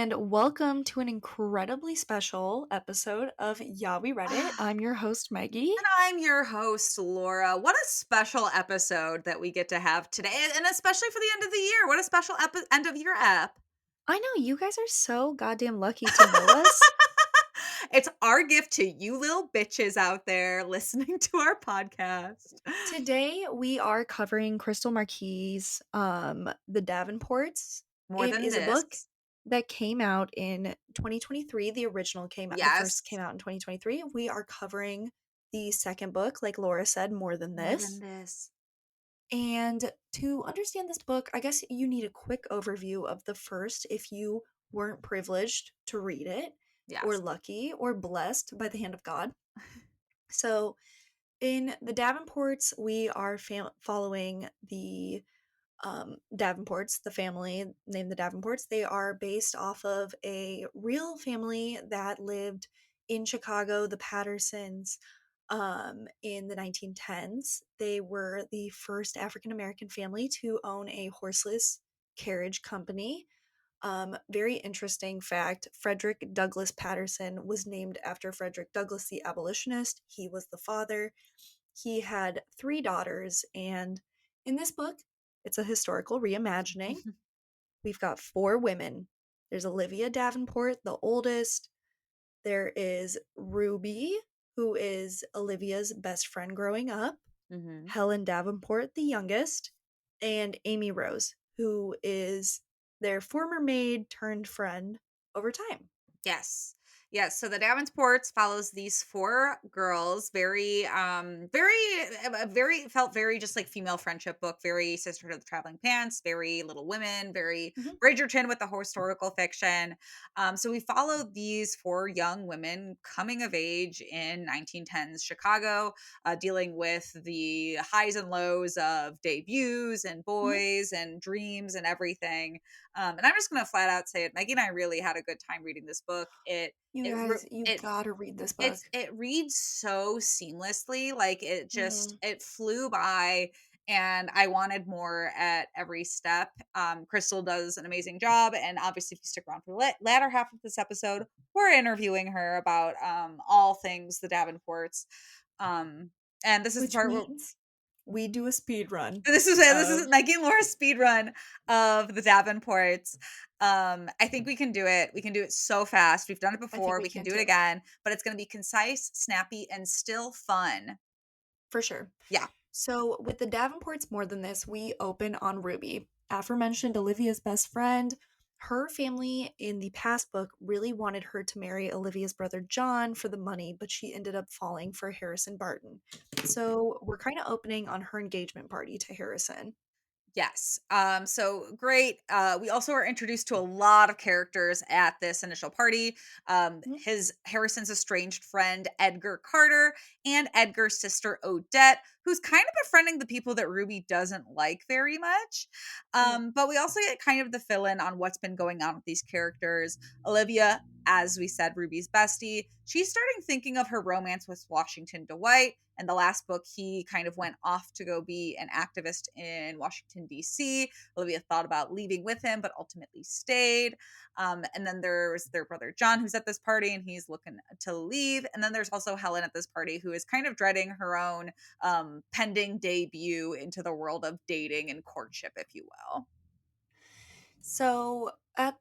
and welcome to an incredibly special episode of Yeah, We Read It. I'm your host, Maggie. And I'm your host, Laura. What a special episode that we get to have today, and especially for the end of the year. What a special end of year app. I know you guys are so goddamn lucky to know us. It's our gift to you little bitches out there listening to our podcast. Today we are covering Krystal Marquis' The Davenports. More It than is a book this. that came out in 2023. The first Yes. came out in 2023. We are covering the second book, like Laura said, More Than More than This. this. And to understand this book, I guess you need a quick overview of the first if you weren't privileged to read it, or Yes. lucky, or blessed by the hand of God. So, in the Davenports, we are following the Davenports, the family named the Davenports. They are based off of a real family that lived in Chicago, the Pattersons, in the 1910s. They were the first African American family to own a horseless carriage company. Very interesting fact, Frederick Douglass Patterson was named after Frederick Douglass, the abolitionist. He was the father. He had three daughters, and in this book, it's a historical reimagining. We've got four women. There's Olivia Davenport, the oldest. There is Ruby, who is Olivia's best friend growing up. Hmm. Helen Davenport, the youngest. And Amy Rose, who is their former maid turned friend over time. Yes. Yes. So the Davenports follows these four girls, very felt very just like female friendship book, very Sisterhood of the Traveling Pants, very Little Women, very Mhm. Bridgerton with the historical fiction. So we follow these four young women coming of age in 1910s Chicago, dealing with the highs and lows of debuts and Mhm. boys and dreams and everything. And I'm just gonna flat out say it. Maggie and I really had a good time reading this book. You It guys, you it gotta read this book. it reads so seamlessly. Like Mhm. it flew by, and I wanted more at every step. Krystal does an amazing job, and obviously, if you stick around for the latter half of this episode, we're interviewing her about all things the Davenports. Um, and this is the Which part where means we do a speed run this of is Meggie and Laura's speed run of the Davenports. I think we can do it. We can do it so fast. We've done it I think before. we We can can do it too. again, but it's going to be concise, snappy, and still fun. For sure. Yeah. So, with the Davenports More Than This, we open on Ruby, aforementioned Olivia's best friend. Her family in the past book really wanted her to marry Olivia's brother John for the money, but she ended up falling for Harrison Barton. So, we're kind of opening on her engagement party to Harrison. Yes. So great. We also are introduced to a lot of characters at this initial party. Mhm. His Harrison's estranged friend Edgar Carter and Edgar's sister Odette, who's kind of befriending the people that Ruby doesn't like very much. Mhm. But we also get kind of the fill-in on what's been going on with these characters. Olivia, as we said, Ruby's bestie, she's starting thinking of her romance with Washington Dwight. In the last book, he kind of went off to go be an activist in Washington, D.C. Olivia thought about leaving with him, but ultimately stayed. And then there's their brother John, who's at this party, and he's looking to leave. And then there's also Helen at this party, who is kind of dreading her own pending debut into the world of dating and courtship, if you will. So,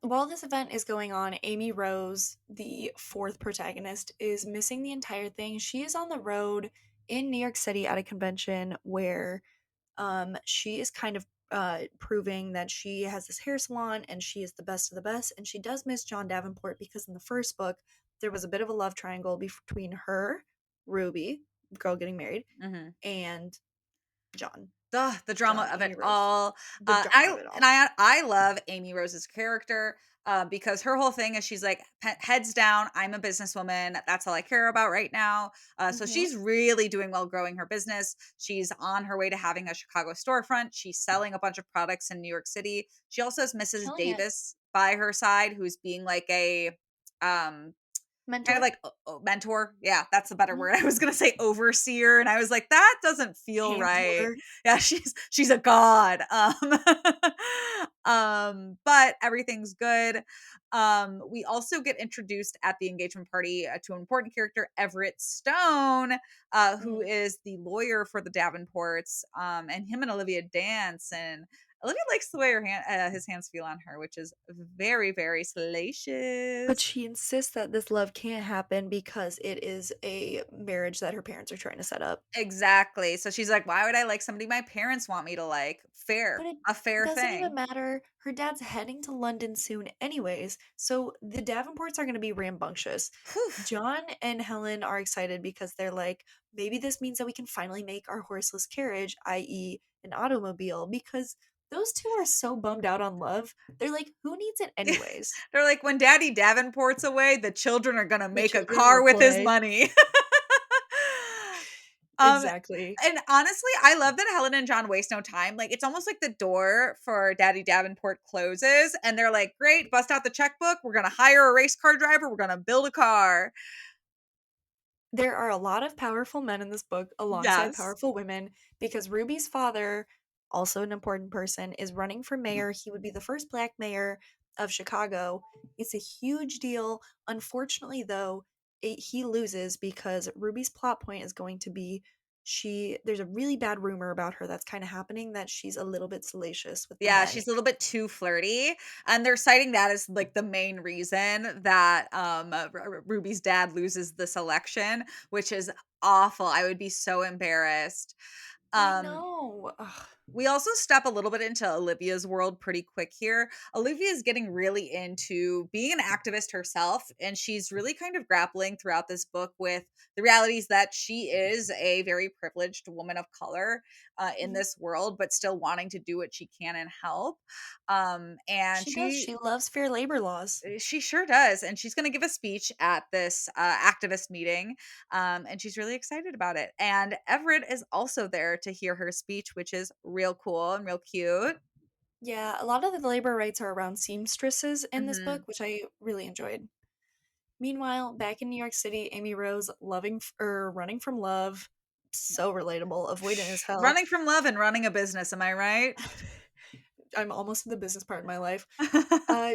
while this event is going on, Amy Rose, the fourth protagonist, is missing the entire thing. She is on the road in New York City at a convention where she is kind of proving that she has this hair salon and she is the best of the best. And she does miss John Davenport because in the first book, there was a bit of a love triangle between her, Ruby, girl getting married, Mm-hmm. and John, The drama of it Amy Rose. all. The drama of it all. I love Amy Rose's character because her whole thing is she's like heads down. I'm a businesswoman. That's all I care about right now. So Hmm. she's really doing well growing her business. She's on her way to having a Chicago storefront. She's selling a bunch of products in New York City. She also has Mrs. Killing it. Davis by her side, who's being like a um kind of mentor, like mentor. Yeah, that's a better word. I was gonna say overseer, and I was like, that doesn't feel right. handler. Yeah, she's a god. But everything's good. We also get introduced at the engagement party to an important character, Everett Stone, who Mhm. is the lawyer for the Davenports. And him and Olivia dance, and Olivia likes the way his hands feel on her, which is very, very But salacious. she insists that this love can't happen because it is a marriage that her parents are trying to set up. Exactly. So she's like, "Why would I like somebody my parents want me to like?" But Fair. it A fair doesn't even thing. matter. Her dad's heading to London soon, anyways, so the Davenports are going to be rambunctious. Whew. John and Helen are excited because they're like, maybe this means that we can finally make our horseless carriage, i.e., an automobile, because those two are so bummed out on love. They're like, who needs it, anyways? They're like, when Daddy Davenport's away, the children are gonna The make a children will car with his play. money. um, Exactly. and honestly, I love that Helen and John waste no time. Like, it's almost like the door for Daddy Davenport closes, and they're like, "Great, bust out the checkbook. We're gonna hire a race car driver. We're gonna build a car." There are a lot of powerful men in this book alongside Yes. powerful women because Ruby's father, also an important person, is running for mayor. He would be the first black mayor of Chicago. It's a huge deal. Unfortunately, though, he loses because Ruby's plot point is going to be there's a really bad rumor about her that's kind of happening that she's a little bit salacious with the Yeah, men. she's a little bit too flirty, and they're citing that as, like, the main reason that, Ruby's dad loses this election, which is awful. I would be so embarrassed. I Um, know. Ugh. we also step a little bit into Olivia's world pretty quick here. Olivia is getting really into being an activist herself, and she's really kind of grappling throughout this book with the realities that she is a very privileged woman of color in Mhm. this world, but still wanting to do what she can and help. And She does. She loves fair labor laws. she sure does, and she's going to give a speech at this activist meeting, and she's really excited about it. And Everett is also there to hear her speech, which is real cool and real cute. Yeah, a lot of the labor rights are around seamstresses in this Hmm. book, which I really enjoyed. Meanwhile, back in New York City, Amy Rose running from love, so relatable, avoidant as hell. Running from love and running a business, am I right? I'm almost in the business part of my life.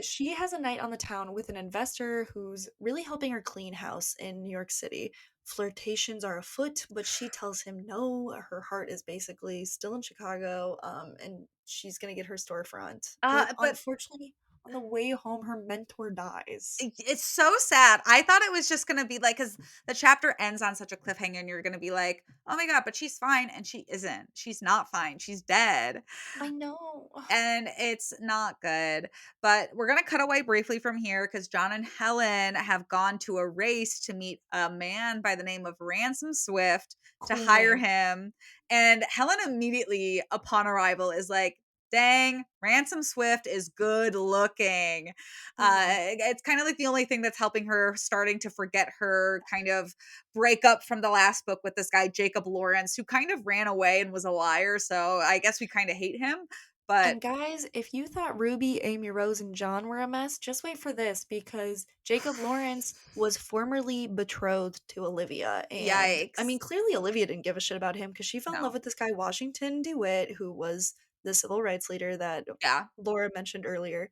She has a night on the town with an investor who's really helping her clean house in New York City. Flirtations are afoot, but she tells him no. Her heart is basically still in Chicago, and she's gonna get her storefront. But But unfortunately, on the way home, her mentor dies. it's so sad. I thought it was just gonna be like, because the chapter ends on such a cliffhanger, and you're gonna be like, "Oh my god," but she's fine, and she isn't. She's not fine. She's dead. I know. And it's not good. But we're going to cut away briefly from here because John and Helen have gone to a race to meet a man by the name of Ransom Swift to Cool hire name. him. And Helen immediately, upon arrival, is like, dang, Ransom Swift is good looking. Mhm. It's kind of like the only thing that's helping her starting to forget her kind of breakup from the last book with this guy, Jacob Lawrence, who kind of ran away and was a liar. So I guess we kind of hate him. But And guys, if you thought Ruby, Amy Rose, and John were a mess, just wait for this because Jacob Lawrence was formerly betrothed to Olivia. And I mean, yikes. clearly Olivia didn't give a shit about him because she fell in love No. with this guy, Washington DeWitt, who was the civil rights leader that Yeah. Laura mentioned earlier.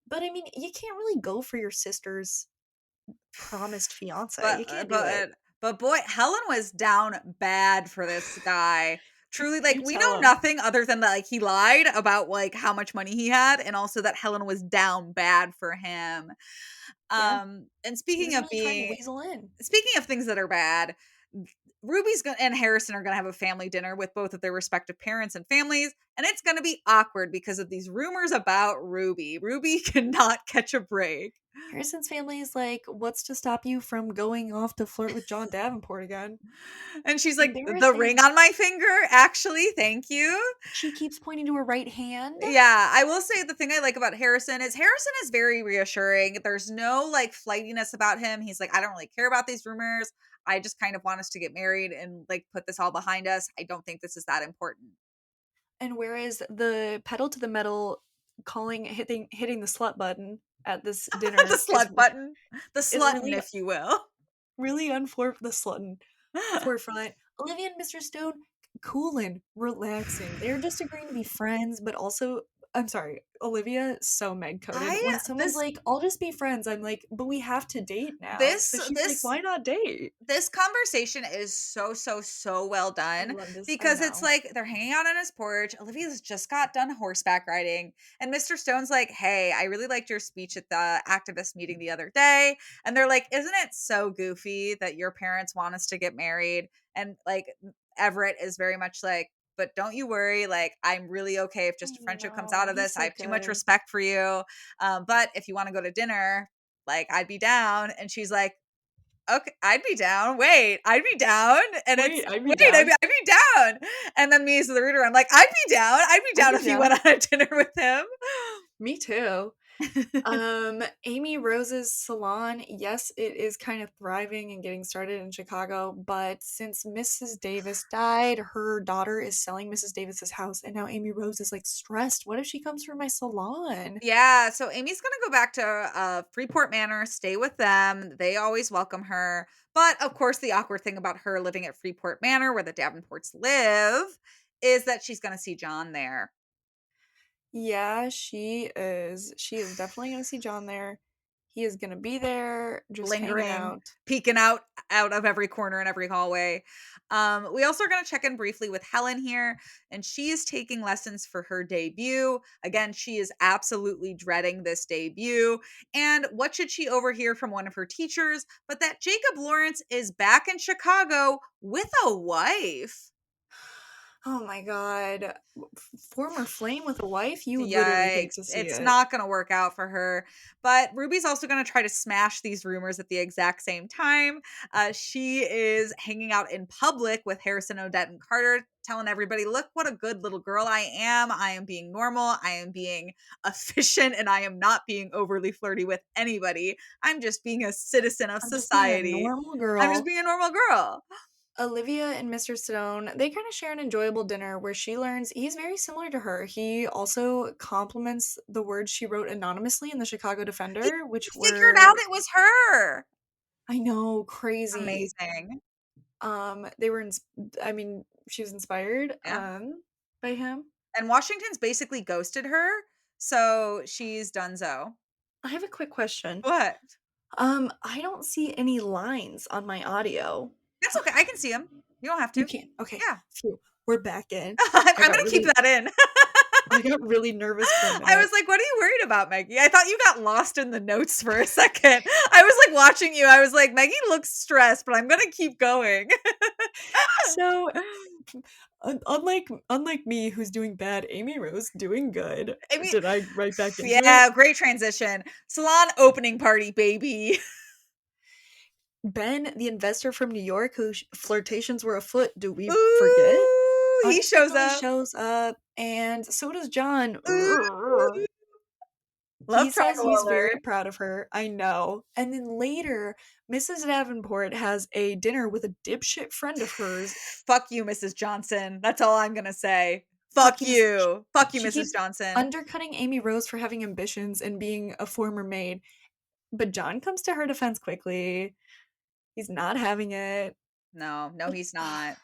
But I mean, you can't really go for your sister's promised fiance. But You can't do it. but but boy, Helen was down bad for this guy. Truly, like, You we know tell him. nothing other than that, like, he lied about, like, how much money he had, and also that Helen was down bad for him. Yeah. And He was really trying to weasel in. speaking of things that are bad, Ruby's gonna and Harrison are gonna have a family dinner with both of their respective parents and families, and it's gonna be awkward because of these rumors about Ruby. Ruby cannot catch a break. Harrison's family is like, what's to stop you from going off to flirt with John Davenport again? And she's like, "The ring Embarrassing. on my finger? Actually, thank you." She keeps pointing to her right hand. Yeah, I will say the thing I like about Harrison is very reassuring. There's no, like, flightiness about him. He's like, "I don't really care about these rumors. I just kind of want us to get married and, like, put this all behind us. I don't think this is that important." And whereas the pedal to the metal hitting the slut button at this The dinner slut button. The is slutton, really if you will. really on the forefront. Olivia and Mr. Stone, coolin', relaxing. They're just agreeing to be friends, but also, I'm sorry, Olivia, so Meg coded. I When someone's this like, I'll just be friends, I'm like, but we have to date now. this So she's like, this why not date? this conversation is so, so, so well I done love this. I because it's know. like they're hanging out on his porch. Olivia's just got done horseback riding, and Mr. Stone's like, "Hey, I really liked your speech at the activist meeting the other day." And they're like, "Isn't it so goofy that your parents want us to get married?" And like Everett is very much like, "But don't you worry, like I'm really okay if I just a friendship comes out know. of He's this. I so have too much good. respect for you. But if you want to go to dinner, like I'd be down." And she's like, "Okay, I'd be down. Wait, I'd be down." And it's, Wait, I'd be "Wait, down. I'd be down." And then me as the reader, I'm like, "I'd be down. I'd be I'd down be if you went down. on a dinner with him." Me too. Amy Rose's salon, yes, it is kind of thriving and getting started in Chicago, but since Mrs. Davis died, her daughter is selling Mrs. Davis's house, and now Amy Rose is like stressed. What if she comes for my salon? Yeah, so Amy's gonna go back to Freeport Manor, stay with them. They always welcome her. But of course, the awkward thing about her living at Freeport Manor, where the Davenports live, is that she's gonna see John there. Yeah, she is. She is definitely gonna see John there. He is gonna be there, just hanging Lingering, out. peeking out of every corner and every hallway. We also are going to check in briefly with Helen here, and she is taking lessons for her debut. Again, she is absolutely dreading this debut. And what should she overhear from one of her teachers but that Jacob Lawrence is back in Chicago with a wife? Oh my god. Former flame with a wife? You would literally hate Yikes. to see It's it. not going to work out for her. But Ruby's also going to try to smash these rumors at the exact same time. She is hanging out in public with Harrison, Odette, and Carter, telling everybody, look what a good little girl I am. I am being normal. I am being efficient, and I am not being overly flirty with anybody. I'm just being a citizen of I'm just being a society. normal I'm just girl. being a normal girl. Olivia and Mr. Stone, they kind of share an enjoyable dinner where she learns he's very similar to her. He also compliments the words she wrote anonymously in the Chicago He Defender, which figured out were, it was her. I know, crazy. Amazing. They were, I mean, she was inspired, Yeah. by him. And Washington's basically ghosted her, so she's donezo. I have a quick question. What? I don't see any lines on my audio. That's okay, I can see him. You don't have You to. can't. Okay, Yeah. phew. We're back in. I I'm got gonna keep really, that in. I got really nervous for a I minute. was like, "What are you worried about, Maggie?" I thought you got lost in the notes for a second. I was, like, watching you. I was like, "Maggie looks stressed, but I'm gonna keep going." So, unlike me, who's doing bad, Amy Rose doing good. I mean, Did I right back into it? yeah, great transition. Salon opening party, baby. Ben, the investor from New York, whose flirtations were afoot, do we forget? Ooh, he shows Unexpectedly up. shows up, and so does John. Ooh, He love says triangle he's very alert. proud of her. I know. And then later, Mrs. Davenport has a dinner with a dipshit friend of hers. Fuck you, Mrs. Johnson. That's all I'm gonna say. Fuck Fuck you, Mrs. you. Fuck you, She Mrs. keeps Johnson. undercutting Amy Rose for having ambitions and being a former maid. But John comes to her defense quickly. He's not having it. No, no, But he's not.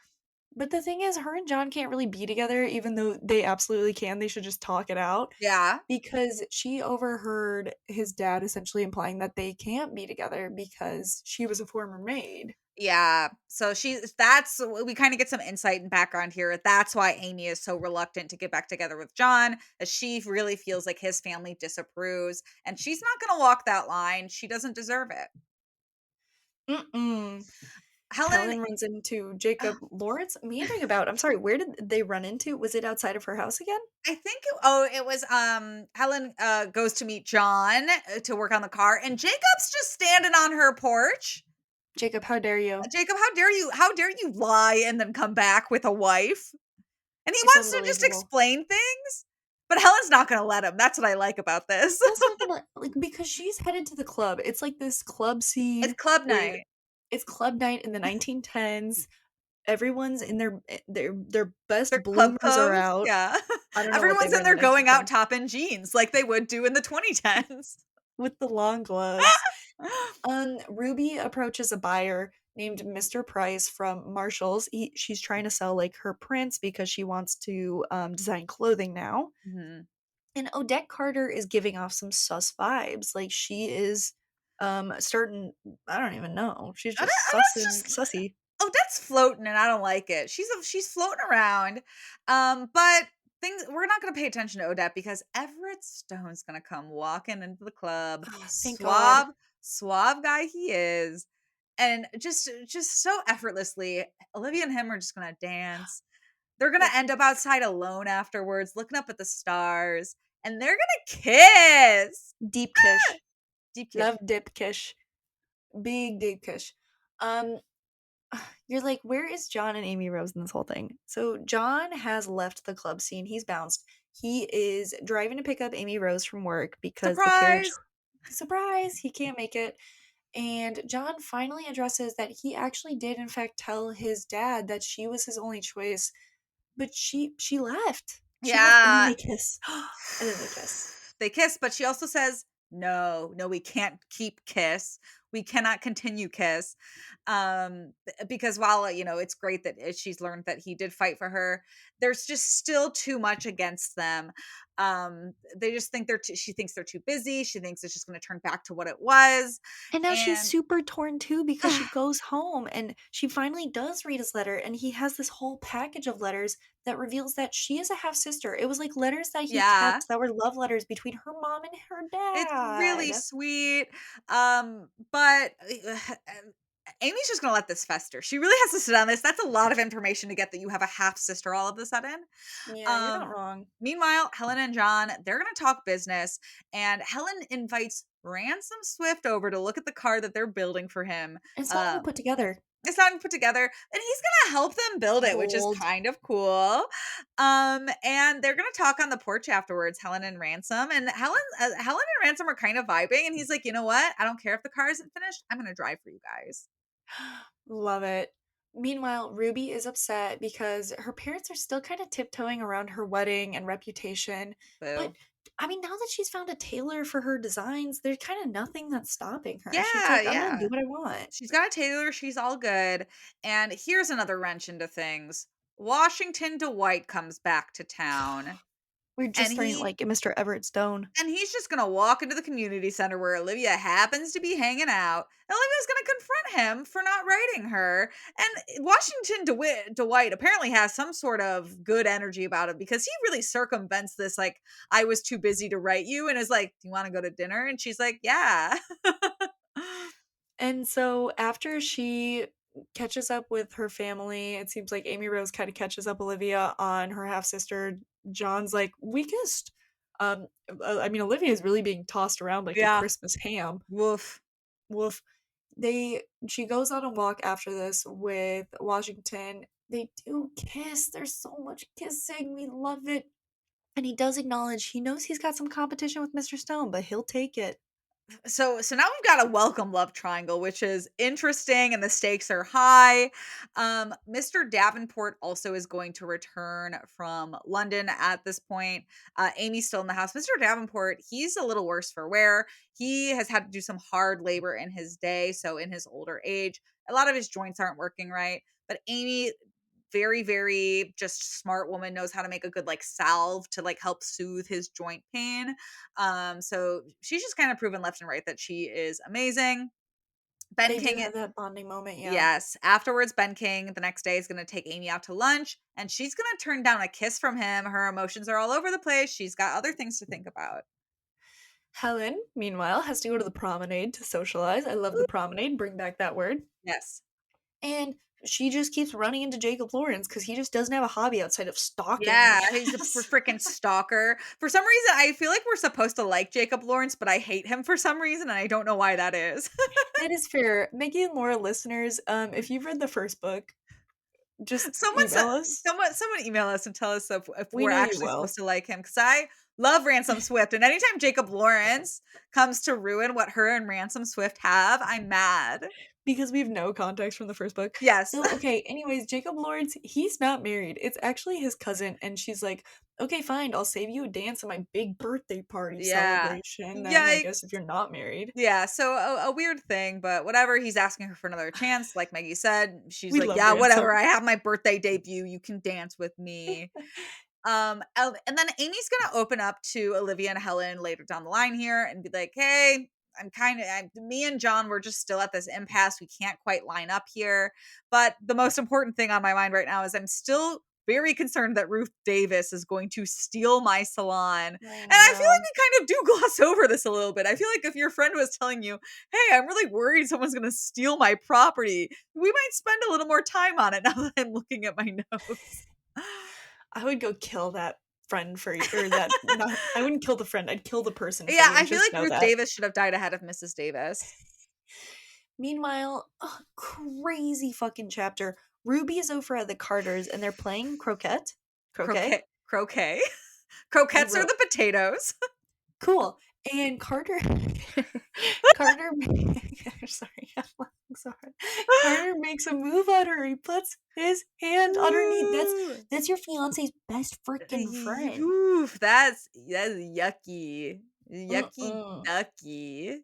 but the thing is, her and John can't really be together, even though they absolutely can. They should just talk it out. Yeah. Because she overheard his dad essentially implying that they can't be together because she was a former maid. Yeah. So that's, we kind of get some insight and background here. That's why Amy is so reluctant to get back together with John, as she really feels like his family disapproves, and she's not going to walk that line. She doesn't deserve it. Mm-mm. Helen, Helen runs into Jacob Lawrence meandering about. I'm sorry, where did they run into? Was it outside of her house again? I think it was Helen goes to meet John to work on the car, and Jacob's just standing on her porch. Jacob, how dare you? Jacob, how dare you lie and then come back with a wife? And he It's wants to just unbelievable. explain things, but Helen's not going to let him. That's what I like about this. Helen's not gonna like because she's headed to the club. It's like this club It's scene club where night. it's club night in the 1910s. Everyone's in their best They're club bloomers are clothes. out. Yeah. I don't know what they Everyone's were in in the there going out 1910s. top in jeans like they would do in the 2010s. with the long gloves. Ruby approaches a buyer named Mr. Price from Marshall's. She's trying to sell like her prints because she wants to design clothing now. Mhm. And Odette Carter is giving off some sus vibes. Like she is starting, I don't even know. She's just sus Odette's and just sussy. Odette's floating, and I don't like it. She's floating around, but things we're not going to pay attention to Odette because Everett Stone's going to come walking into the club, Oh, thank God. suave guy he is, and just so effortlessly, Olivia and him are just going to dance. They're going Yep. to end up outside alone afterwards, looking up at the stars, and they're going to kiss. Deep kish. Deep kiss. Love dip kish. Big deep kish. Um, you're like, where is John and Amy Rose in this whole thing? So John has left the club scene. He's bounced. He is driving to pick up Amy Rose from work because the carriage, Surprise. surprise, he can't make it. And John finally addresses that he actually did in fact tell his dad that she was his only choice, but she left. She left and then Yeah. they kiss. And then they kiss. They kiss, but she also says, "No, no, we can't keep kiss. We cannot continue kiss." Because while it's great that she's learned that he did fight for her, there's just still too much against them. They just think she thinks they're too busy. She thinks it's just going to turn back to what it was, And now she's and super torn too because she goes home and she finally does read his letter and he has this whole package of letters that reveals that she is a half sister. It was like letters that he yeah, kept that were love letters between her mom and her it's really dad. sweet. But Amy's just gonna let this fester. She really has to sit on this. That's a lot of information to get that you have a half sister all of a sudden. Yeah, you're not Um, wrong. Meanwhile, Helen and John, they're gonna talk business, and Helen invites Ransom Swift over to look at the car that they're building for him. It's not even Um, put together. it's not even put together, and he's gonna help them build it, which is Bold. kind of cool. And they're gonna talk on the porch afterwards, Helen and Ransom, and Helen and Ransom are kind of vibing, and he's like, you know what? I don't care if the car isn't finished. I'm gonna drive for you guys. Love it. Meanwhile, Ruby is upset because her parents are still kind of tiptoeing around her wedding and reputation. But Boo. I mean, now that she's found a tailor for her designs, there's kind of nothing that's stopping her. She's Yeah, like, I'm gonna do yeah. what I want. She's got a tailor. She's all good. And here's another wrench into things. Washington Dwight comes back to town, We're just and starting to he like Mr. Everett Stone. And he's just gonna walk into the community center where Olivia happens to be hanging out. And Olivia's gonna confront him for not writing her. And Dwight apparently has some sort of good energy about him because he really circumvents this, like, I was too busy to write you, and is like, do you want to go to dinner? And she's like, yeah. And so after she catches up with her family, it seems like Amy Rose kind of catches up Olivia on her half sister. John's like, we kissed. I mean, Olivia is really being tossed around like a Yeah. Christmas ham. Woof. Woof. She goes on a walk after this with Washington. They do kiss. There's so much kissing. We love it. And he does acknowledge he knows he's got some competition with Mr. Stone, but he'll take it. So now we've got a welcome love triangle, which is interesting, and the stakes are high. Mr. Davenport also is going to return from London at this point. Amy's still in the house. Mr. Davenport, he's a little worse for wear. He has had to do some hard labor in his day, so in his older age, a lot of his joints aren't working right. But Amy, very, very just smart woman, knows how to make a good like salve to like help soothe his joint pain. So she's just kind of proven left and right that she is amazing. Ben They do King, have that bonding moment, yeah. yes. Afterwards, Ben King the next day is going to take Amy out to lunch, and she's going to turn down a kiss from him. Her emotions are all over the place. She's got other things to think about. Helen, meanwhile, has to go to the promenade to socialize. I love the promenade. Bring back that word. Yes. And she just keeps running into Jacob Lawrence because he just doesn't have a hobby outside of stalking, I Yeah, he's a guess. freaking stalker. For some reason, I feel like we're supposed to like Jacob Lawrence, but I hate him for some reason, and I don't know why that is. That is fair. Meggie and Laura listeners, if you've read the first book, just Someone said, email us. someone email us and tell us if We we're know you actually will. supposed to like him, because I Love Ransom Swift. And anytime Jacob Lawrence comes to ruin what her and Ransom Swift have, I'm mad. Because we have no context from the first book. Yes. So, okay, anyways, Jacob Lawrence, he's not married. It's actually his cousin, and she's like, okay, fine, I'll save you a dance at my big birthday party Yeah. celebration, then I guess if Yikes. you're not married. Yeah, so a weird thing, but whatever. He's asking her for another chance, like Meggie said. She's We like, love "Yeah, whatever. Ransom. I have my birthday debut. You can dance with me." And then Amy's gonna open up to Olivia and Helen later down the line here and be like, "Hey, me and John, we're just still at this impasse. We can't quite line up here." But the most important thing on my mind right now is I'm still very concerned that Ruth Davis is going to steal my salon. And I I feel like know. we kind of do gloss over this a little bit. I feel like if your friend was telling you, "Hey, I'm really worried someone's going to steal my property," we might spend a little more time on it now that I'm looking at my notes. I would go kill that friend for or that not I wouldn't kill the friend, I'd kill the person for Yeah, you, I feel just like know Ruth that. Davis should have died ahead of Mrs. Davis. Meanwhile, crazy fucking chapter. Ruby is over at the Carters and they're playing croquet, Croquet. and Croquettes are the potatoes. cool. And Carter, Carter, sorry, I'm laughing so hard. Carter makes a move on her. He puts his hand underneath. Ooh. That's your fiance's best freaking friend. Oof, that's yucky. Yucky Mm-mm. ducky.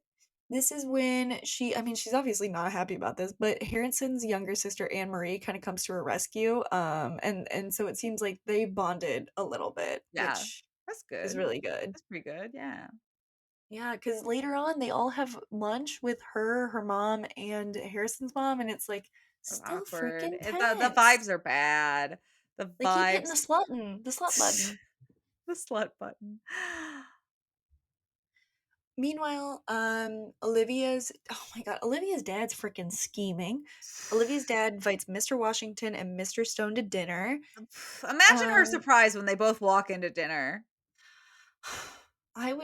This is when I mean, she's obviously not happy about this, but Harrison's younger sister Anne Marie kind of comes to her rescue. And so it seems like they bonded a little bit, Yeah, which that's is good. really good. That's pretty good. Yeah. Yeah, because later on they all have lunch with her mom, and Harrison's mom, and it's like That's still awkward. freaking The tense. vibes are bad. The They keep hitting vibes. the slut button. The slut button. Meanwhile, Olivia's dad's freaking scheming. Olivia's dad invites Mr. Washington and Mr. Stone to dinner. Imagine her Um, surprise when they both walk into dinner. I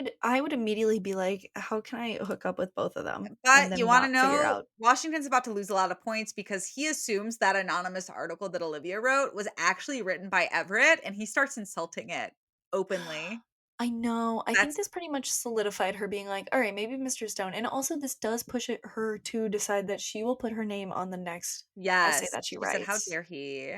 would immediately be like, how can I hook up with both of them and But you then want to not figure know, out? Washington's about to lose a lot of points because he assumes that anonymous article that Olivia wrote was actually written by Everett and he starts insulting it openly. I know. I think That's this pretty much solidified her being like, all right, maybe Mr. Stone. And also, this does push her to decide that she will put her name on the next essay yes. that she She said, "How writes. dare he?"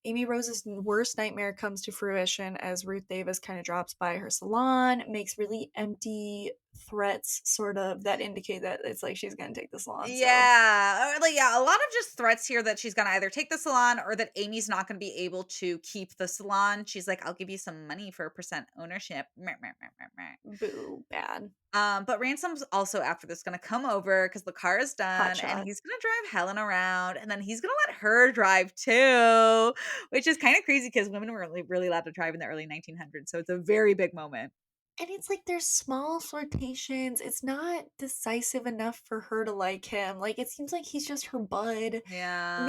Amy Rose's worst nightmare comes to fruition as Ruth Davis kind of drops by her salon, makes really empty threats, sort of, that indicate that it's like she's going to take the salon. So, Yeah, like yeah, a lot of just threats here that she's gonna either take the salon or that Amy's not gonna be able to keep the salon. She's like, "I'll give you some money for percent ownership." Meh, meh, meh, meh, meh. boo, bad. But Ransom's also after this gonna come over because the car is Hot done and shot. he's gonna drive Helen around and then he's gonna let her drive too, which is kind of crazy because women were really allowed to drive in the early 1900s. So it's a very big moment. And it's like there's small flirtations. It's not decisive enough for her to like him. Like it seems like he's just her bud. Yeah.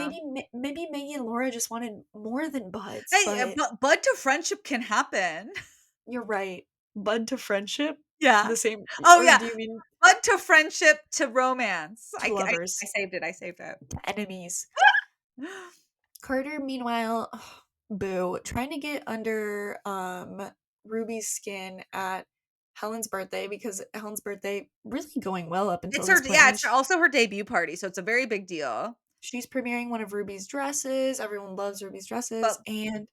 Maybe Meggie and Laura just wanted more than buds, Hey, but but bud to friendship can happen. you're right. Bud to friendship? Yeah. The same, Oh, or yeah. do you mean Bud to friendship to romance. to I lovers, saved it. I saved it. to enemies? Carter, meanwhile, boo, trying to get under Ruby's skin at Helen's birthday because Helen's birthday really going well up until It's this her, point. I yeah, mean, it's also her debut party, so it's a very big deal. she's premiering one of Ruby's dresses. Everyone loves Ruby's dresses, But and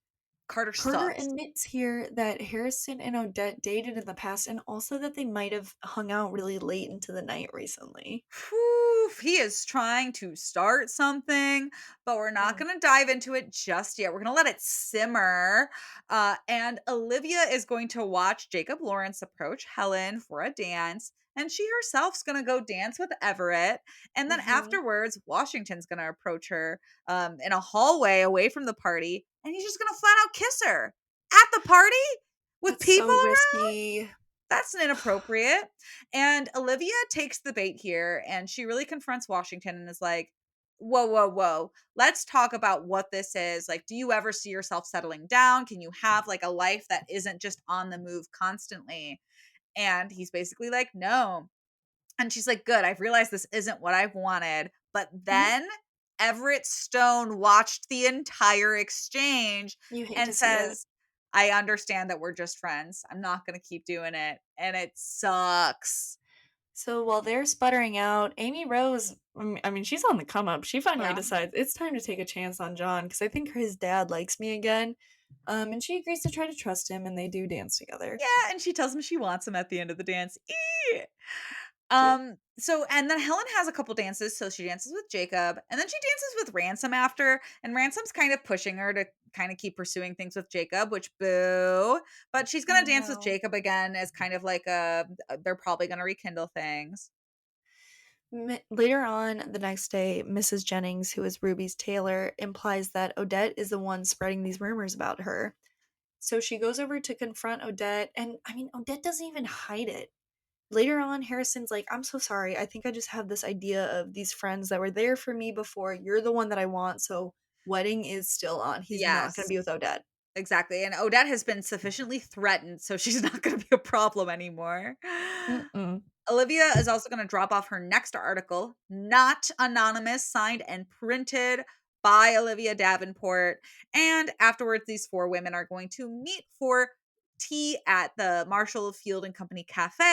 Carter Carter sucks. admits here that Harrison and Odette dated in the past, and also that they might have hung out really late into the night recently. Whew, he is trying to start something, but we're not Mm. going to dive into it just yet. We're going to let it simmer. And Olivia is going to watch Jacob Lawrence approach Helen for a dance. And she herself's going to go dance with Everett. And then Hmm. afterwards, Washington's going to approach her in a hallway away from the party. And he's just going to flat out kiss her at the party with That's people so around. risky. That's inappropriate. And Olivia takes the bait here and she really confronts Washington and is like, whoa, whoa, whoa. Let's talk about what this is. Like, do you ever see yourself settling down? Can you have like a life that isn't just on the move constantly? And he's basically like, no. And she's like, good. I've realized this isn't what I've wanted. But Mhm. then Everett Stone watched the entire exchange You hate and to see it. says, I understand that we're just friends. I'm not going to keep doing it. And it sucks. So while they're sputtering out, Amy Rose, I mean, she's on the come up. She finally Yeah. decides it's time to take a chance on John because I think his dad likes me again. And she agrees to try to trust him, and they do dance together. Yeah, and she tells him she wants him at the end of the dance. Eee! Cute. So and then Helen has a couple dances. So she dances with Jacob, and then she dances with Ransom after, and Ransom's kind of pushing her to kind of keep pursuing things with Jacob, which boo. But she's I gonna dance with know. Jacob again as kind of like they're probably gonna rekindle things. Later on the next day, Mrs. Jennings, who is Ruby's tailor, implies that Odette is the one spreading these rumors about her. So she goes over to confront Odette, and I mean, Odette doesn't even hide it. Later on, Harrison's like, I'm so sorry. I think I just have this idea of these friends that were there for me before. You're the one that I want. So, wedding is still on. He's not going to Yes. be with Odette. Exactly, and Odette has been sufficiently threatened, so she's not gonna be a problem anymore. Mm-mm. Olivia is also gonna drop off her next article, not anonymous, signed and printed by Olivia Davenport, and afterwards, these 4 women are going to meet for tea at the Marshall Field and Company Cafe,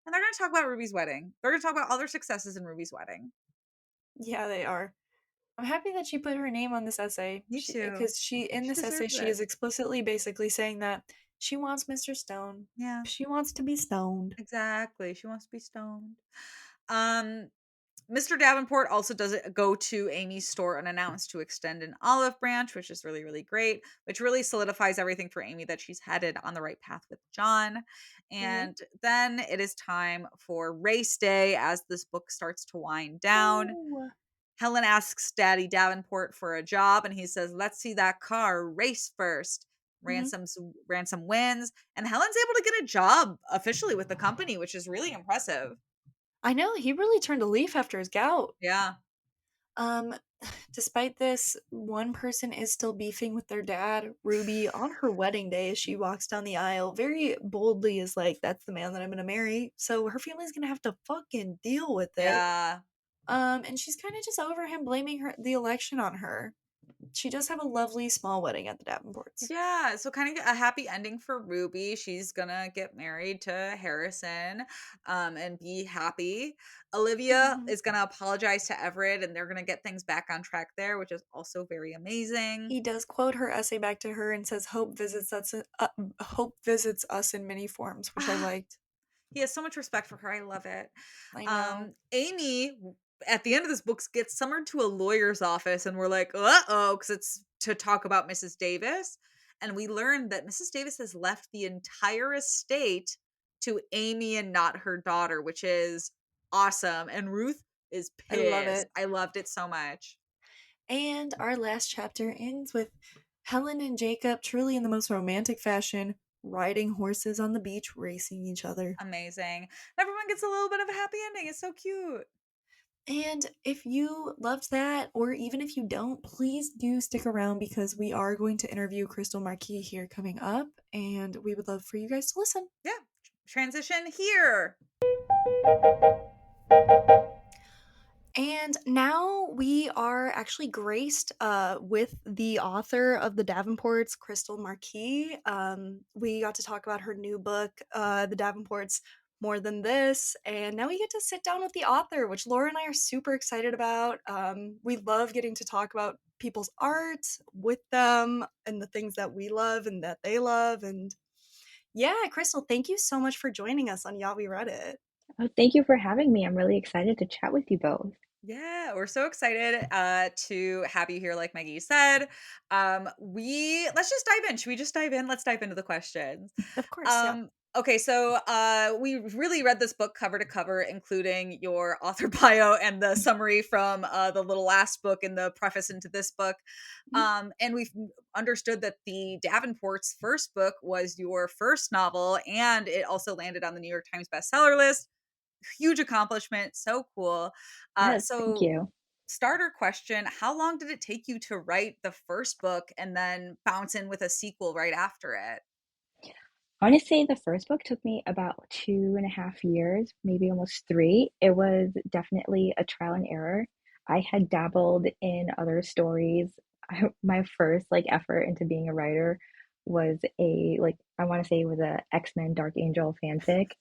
and they're gonna talk about Ruby's wedding. They're gonna talk about all their successes in Ruby's wedding. Yeah, they are. I'm happy that she put her name on this essay Me too. because she, in She this essay, deserves she it. is explicitly basically saying that she wants Mr. Stone. Yeah, She wants to be stoned. exactly, she wants to be stoned. Um, Mr. Davenport also doesn't go to Amy's store unannounced to extend an olive branch, which is really, really great, which really solidifies everything for Amy that she's headed on the right path with John. Hmm. And then it is time for race day as this book starts to wind down. Oh. Helen asks Daddy Davenport for a job, and he says, "Let's see that car race first." Hmm. Ransom wins, and Helen's able to get a job officially with the company, which is really impressive. I know, he really turned a leaf after his gout. Yeah. Um, Despite this, one person is still beefing with their dad. Ruby, on her wedding day, as she walks down the aisle, very boldly is like, "That's the man that I'm gonna marry." So her family's gonna have to fucking deal with it. Yeah. And she's kind of just over him blaming the election on her. She does have a lovely small wedding at the Davenports. Yeah, so kind of a happy ending for Ruby. She's gonna get married to Harrison, and be happy. Olivia Hmm. is gonna apologize to Everett, and they're gonna get things back on track there, which is also very amazing. He does quote her essay back to her and says, Hope visits us in many forms," which I liked. He has so much respect for her. I love it. I know. Amy, at the end of this book, gets summoned to a lawyer's office, and we're like, uh oh, because it's to talk about Mrs. Davis. And we learned that Mrs. Davis has left the entire estate to Amy and not her daughter, which is awesome. And Ruth is I love pissed. it. I loved it so much. And our last chapter ends with Helen and Jacob, truly in the most romantic fashion, riding horses on the beach, racing each other. Amazing. Everyone gets a little bit of a happy ending. It's so cute. And if you loved that, or even if you don't, please do stick around because we are going to interview Krystal Marquis here coming up, and we would love for you guys to listen. Yeah. Transition here. And now we are actually graced with the author of the Davenports, Krystal Marquis. We got to talk about her new book, The Davenports More Than This, and now we get to sit down with the author, which Laura and I are super excited about. We love getting to talk about people's art with them and the things that we love and that they love. And yeah, Krystal, thank you so much for joining us on Yeah, We Read It. Oh, thank you for having me. I'm really excited to chat with you both. Yeah, we're so excited to have you here, like Maggie said. We let's just dive in. Should we just dive in? Let's dive into the questions. Of course, yeah. Okay, so we really read this book cover to cover, including your author bio and the summary from the little last book in the preface into this book. Mhm. And we've understood that the Davenport's first book was your first novel, and it also landed on the New York Times bestseller list. Huge accomplishment, so cool. Yes, thank So you. starter question, how long did it take you to write the first book and then bounce in with a sequel right after it? I want to say the first book took me about 2.5 years, maybe almost three. It was definitely a trial and error. I had dabbled in other stories. My first like effort into being a writer was a like I want to say it was a X-Men Dark Angel fanfic.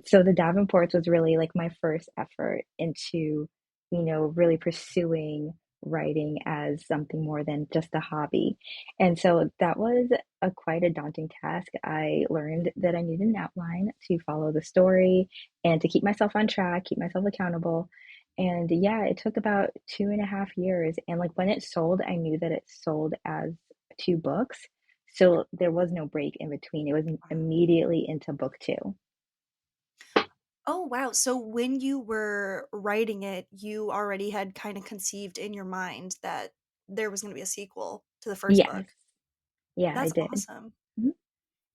So the Davenports was really like my first effort into, really pursuing writing as something more than just a hobby. And so that was a quite a daunting task. I learned that I needed an outline to follow the story and to keep myself on track, keep myself accountable. And yeah, it took about 2.5 years. And like when it sold, I knew that it sold as two books. So there was no break in between. It was immediately into book two. Oh, wow. So when you were writing it, you already had kind of conceived in your mind that there was going to be a sequel to the first Yes. book. Yeah, I That's did. awesome. Mhm.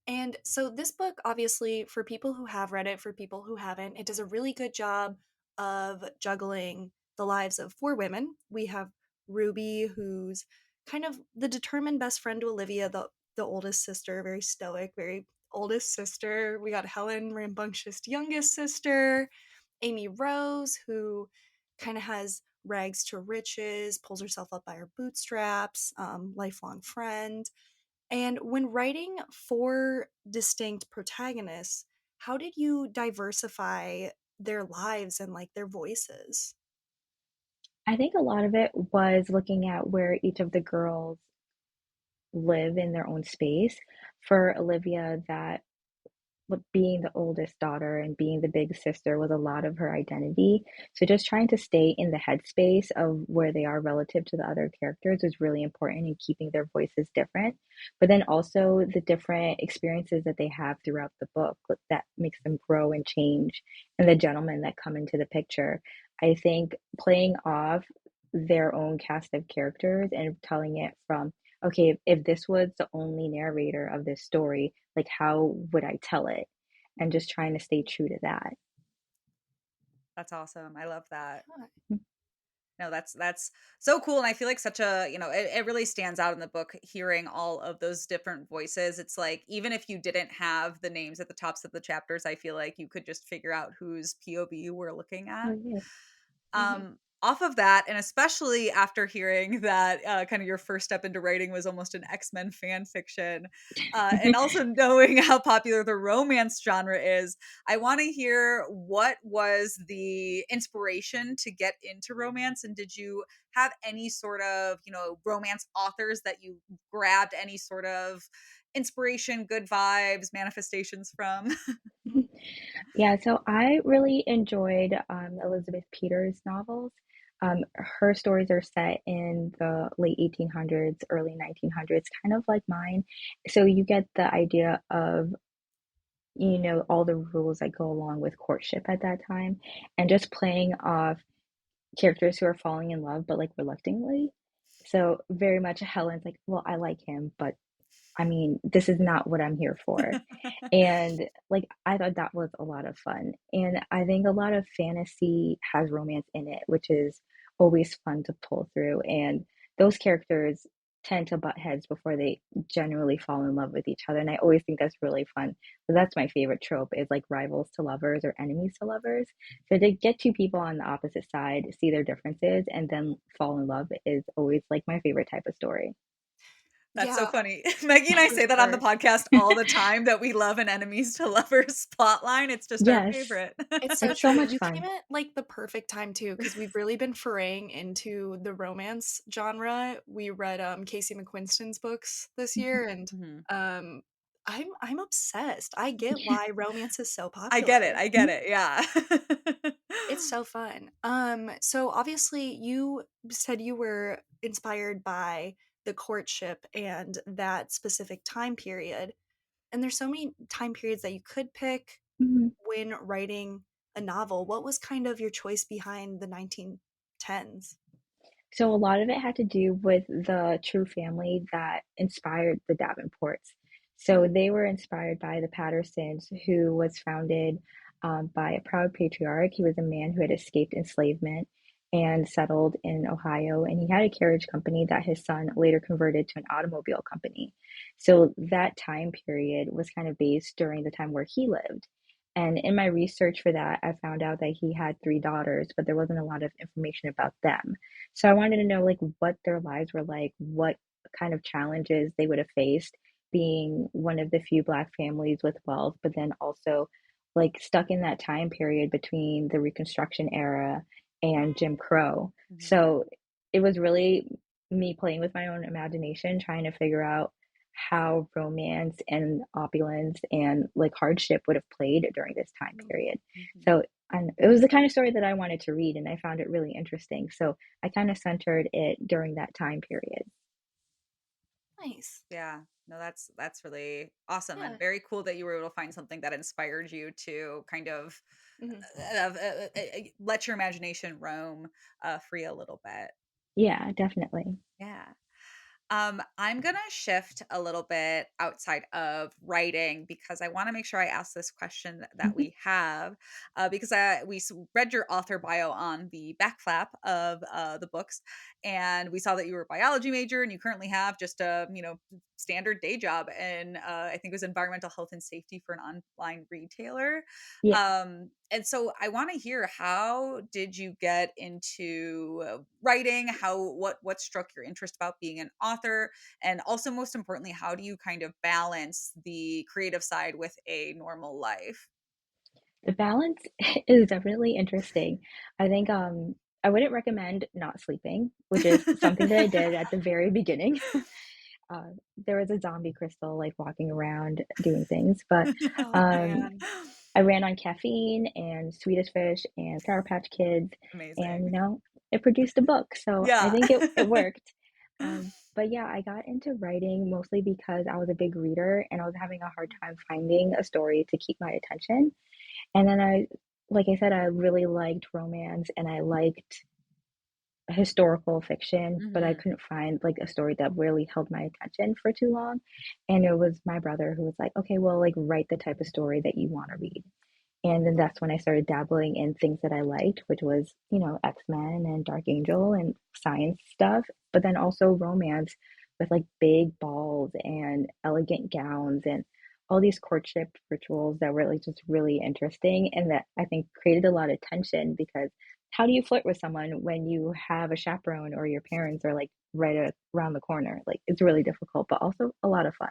And so this book, obviously, for people who have read it, for people who haven't, it does a really good job of juggling the lives of four women. We have Ruby, who's kind of the determined best friend to Olivia, the oldest sister, very stoic, very oldest sister. We got Helen, rambunctious youngest sister. Amy Rose, who kind of has rags to riches, pulls herself up by her bootstraps, lifelong friend. And when writing four distinct protagonists, how did you diversify their lives and like their voices? I think a lot of it was looking at where each of the girls live in their own space. For Olivia, that being the oldest daughter and being the big sister was a lot of her identity. So just trying to stay in the headspace of where they are relative to the other characters is really important in keeping their voices different. But then also the different experiences that they have throughout the book that makes them grow and change, and the gentlemen that come into the picture. I think playing off their own cast of characters and telling it from, okay, if this was the only narrator of this story, like how would I tell it? And just trying to stay true to that. That's awesome. I love that. Huh. No, that's so cool, and I feel like such a it really stands out in the book hearing all of those different voices. It's like even if you didn't have the names at the tops of the chapters, I feel like you could just figure out whose POV we're looking at. Oh, yeah. Mhm. Off of that, and especially after hearing that kind of your first step into writing was almost an X-Men fan fiction, and also knowing how popular the romance genre is, I want to hear what was the inspiration to get into romance, and did you have any sort of, romance authors that you grabbed any sort of inspiration, good vibes, manifestations from? Yeah, so I really enjoyed Elizabeth Peters' novels. Her stories are set in the late 1800s, early 1900s, kind of like mine. So you get the idea of, all the rules that go along with courtship at that time, and just playing off characters who are falling in love, but like reluctantly. So very much Helen's like, well, I like him, but I mean, this is not what I'm here for. And like, I thought that was a lot of fun. And I think a lot of fantasy has romance in it, which is always fun to pull through. And those characters tend to butt heads before they genuinely fall in love with each other. And I always think that's really fun. So that's my favorite trope is like rivals to lovers or enemies to lovers. So to get two people on the opposite side, see their differences, and then fall in love is always like my favorite type of story. That's so Yeah, funny. Maggie and I for say that on the sure. podcast all the time that we love an enemies to lovers plot line. It's just our Yes, favorite. It's so it's so true. much You came fun. at like the perfect time too, because we've really been foraying into the romance genre. We read Casey McQuiston's books this year, and Mhm. um, I'm obsessed. I get why romance is so I get it. popular. I get it. Yeah. It's so fun. So obviously you said you were inspired by the courtship and that specific time period. And there's so many time periods that you could pick Mhm. when writing a novel. What was kind of your choice behind the 1910s? So a lot of it had to do with the true family that inspired the Davenports. So they were inspired by the Pattersons, who was founded by a proud patriarch. He was a man who had escaped enslavement and settled in Ohio, and he had a carriage company that his son later converted to an automobile company. So that time period was kind of based during the time where he lived. And in my research for that, I found out that he had three daughters, but there wasn't a lot of information about them. So I wanted to know like what their lives were like, what kind of challenges they would have faced, being one of the few Black families with wealth, but then also like stuck in that time period between the Reconstruction era and Jim Crow. Mhm. So it was really me playing with my own imagination, trying to figure out how romance and opulence and like hardship would have played during this time period. Mhm. So and it was the kind of story that I wanted to read, and I found it really interesting. So I kind of centered it during that time period. Nice. Yeah. No, that's really awesome and Yeah. very cool that you were able to find something that inspired you to kind of Mhm. let your imagination roam free a little bit. Yeah, definitely. Yeah. I'm gonna shift a little bit outside of writing because I want to make sure I ask this question that Mhm. we have, because read your author bio on the back flap of the books, and we saw that you were a biology major and you currently have just a standard day job in I think it was environmental health and safety for an online retailer. Yeah. And so I want to hear, how did you get into writing? What struck your interest about being an author? And also, most importantly, how do you kind of balance the creative side with a normal life? The balance is definitely interesting. I think I wouldn't recommend not sleeping, which is something that I did at the very beginning. Uh, there was a zombie crystal like walking around doing things, but Oh um, man. I ran on caffeine and Swedish Fish and Sour Patch Kids, and Amazing. it produced a book. So I Yeah. think it worked. But yeah, I got into writing mostly because I was a big reader and I was having a hard time finding a story to keep my attention. And then like I said, I really liked romance and I liked historical fiction, but I Hmm. couldn't find like a story that really held my attention for too long. And it was my brother who was like, okay, well, like write the type of story that you want to read. And then that's when I started dabbling in things that I liked, which was, X-Men and Dark Angel and science stuff, but then also romance with like big balls and elegant gowns and all these courtship rituals that were like just really interesting and that I think created a lot of tension because how do you flirt with someone when you have a chaperone or your parents are like around the corner? Like it's really difficult, but also a lot of fun.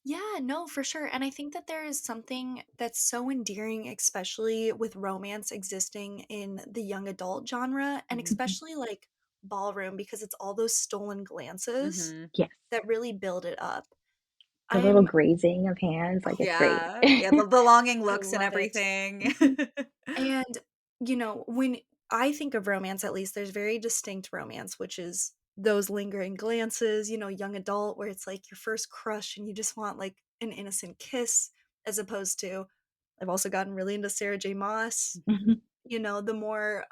Yeah, no, for sure. And I think that there is something that's so endearing, especially with romance existing in the young adult genre, and Hmm. especially like ballroom, because it's all those stolen glances Hmm. Yes. that really build it up. The little I'm, grazing of hands, like it's great. Yeah. Yeah. The longing I looks and love it. everything. And, when I think of romance, at least, there's very distinct romance, which is those lingering glances, young adult, where it's like your first crush and you just want like an innocent kiss, as opposed to, I've also gotten really into Sarah J. Maas, the more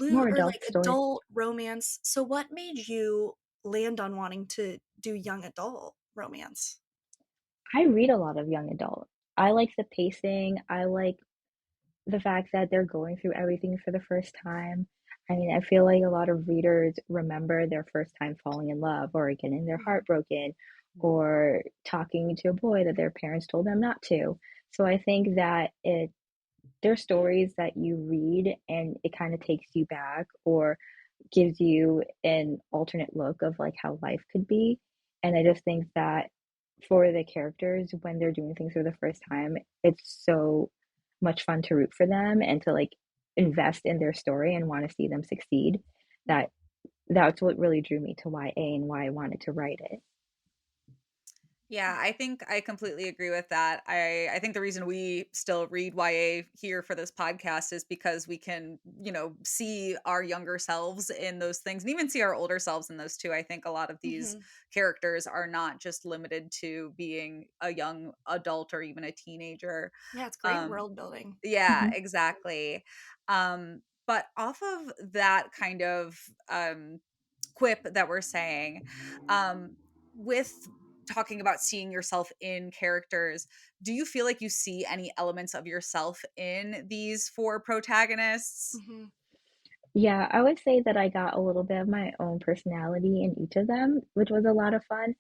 More or adult like stories. adult romance. So, what made you land on wanting to do young adult romance? I read a lot of young adult. I like the pacing. I like the fact that they're going through everything for the first time. I mean, I feel like a lot of readers remember their first time falling in love or getting their Mhm. heart broken or talking to a boy that their parents told them not to. So I think that they're stories that you read and it kind of takes you back or gives you an alternate look of like how life could be. And I just think that for the characters when they're doing things for the first time, it's so much fun to root for them and to like invest in their story and want to see them succeed. That that's what really drew me to YA and why I wanted to write it. Yeah, I think I completely agree with that. I think the reason we still read YA here for this podcast is because we can, see our younger selves in those things and even see our older selves in those too. I think a lot of these Mhm. characters are not just limited to being a young adult or even a teenager. Yeah, it's great Um world building. yeah, Mhm. exactly. But off of that kind of quip that we're saying, um, with talking about seeing yourself in characters, do you feel like you see any elements of yourself in these four protagonists? Mhm. Yeah, I would say that I got a little bit of my own personality in each of them, which was a lot of fun.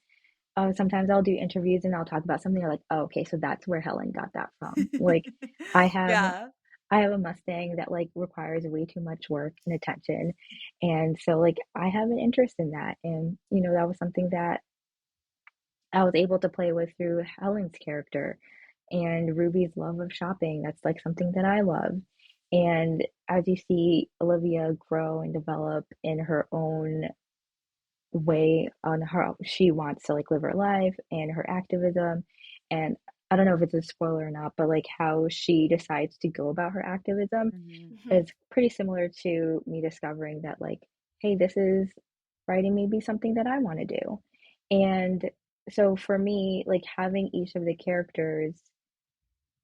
Sometimes I'll do interviews and I'll talk about something like, oh, okay, so that's where Helen got that from. Like, I have Yeah. I have a Mustang that like requires way too much work and attention, and so like I have an interest in that, and that was something that I was able to play with through Helen's character and Ruby's love of shopping. That's like something that I love. And as you see Olivia grow and develop in her own way on how she wants to like live her life and her activism, and I don't know if it's a spoiler or not, but like how she decides to go about her activism Mhm. Mhm. is pretty similar to me discovering that like, hey, this is writing maybe something that I want to do. And so for me, like having each of the characters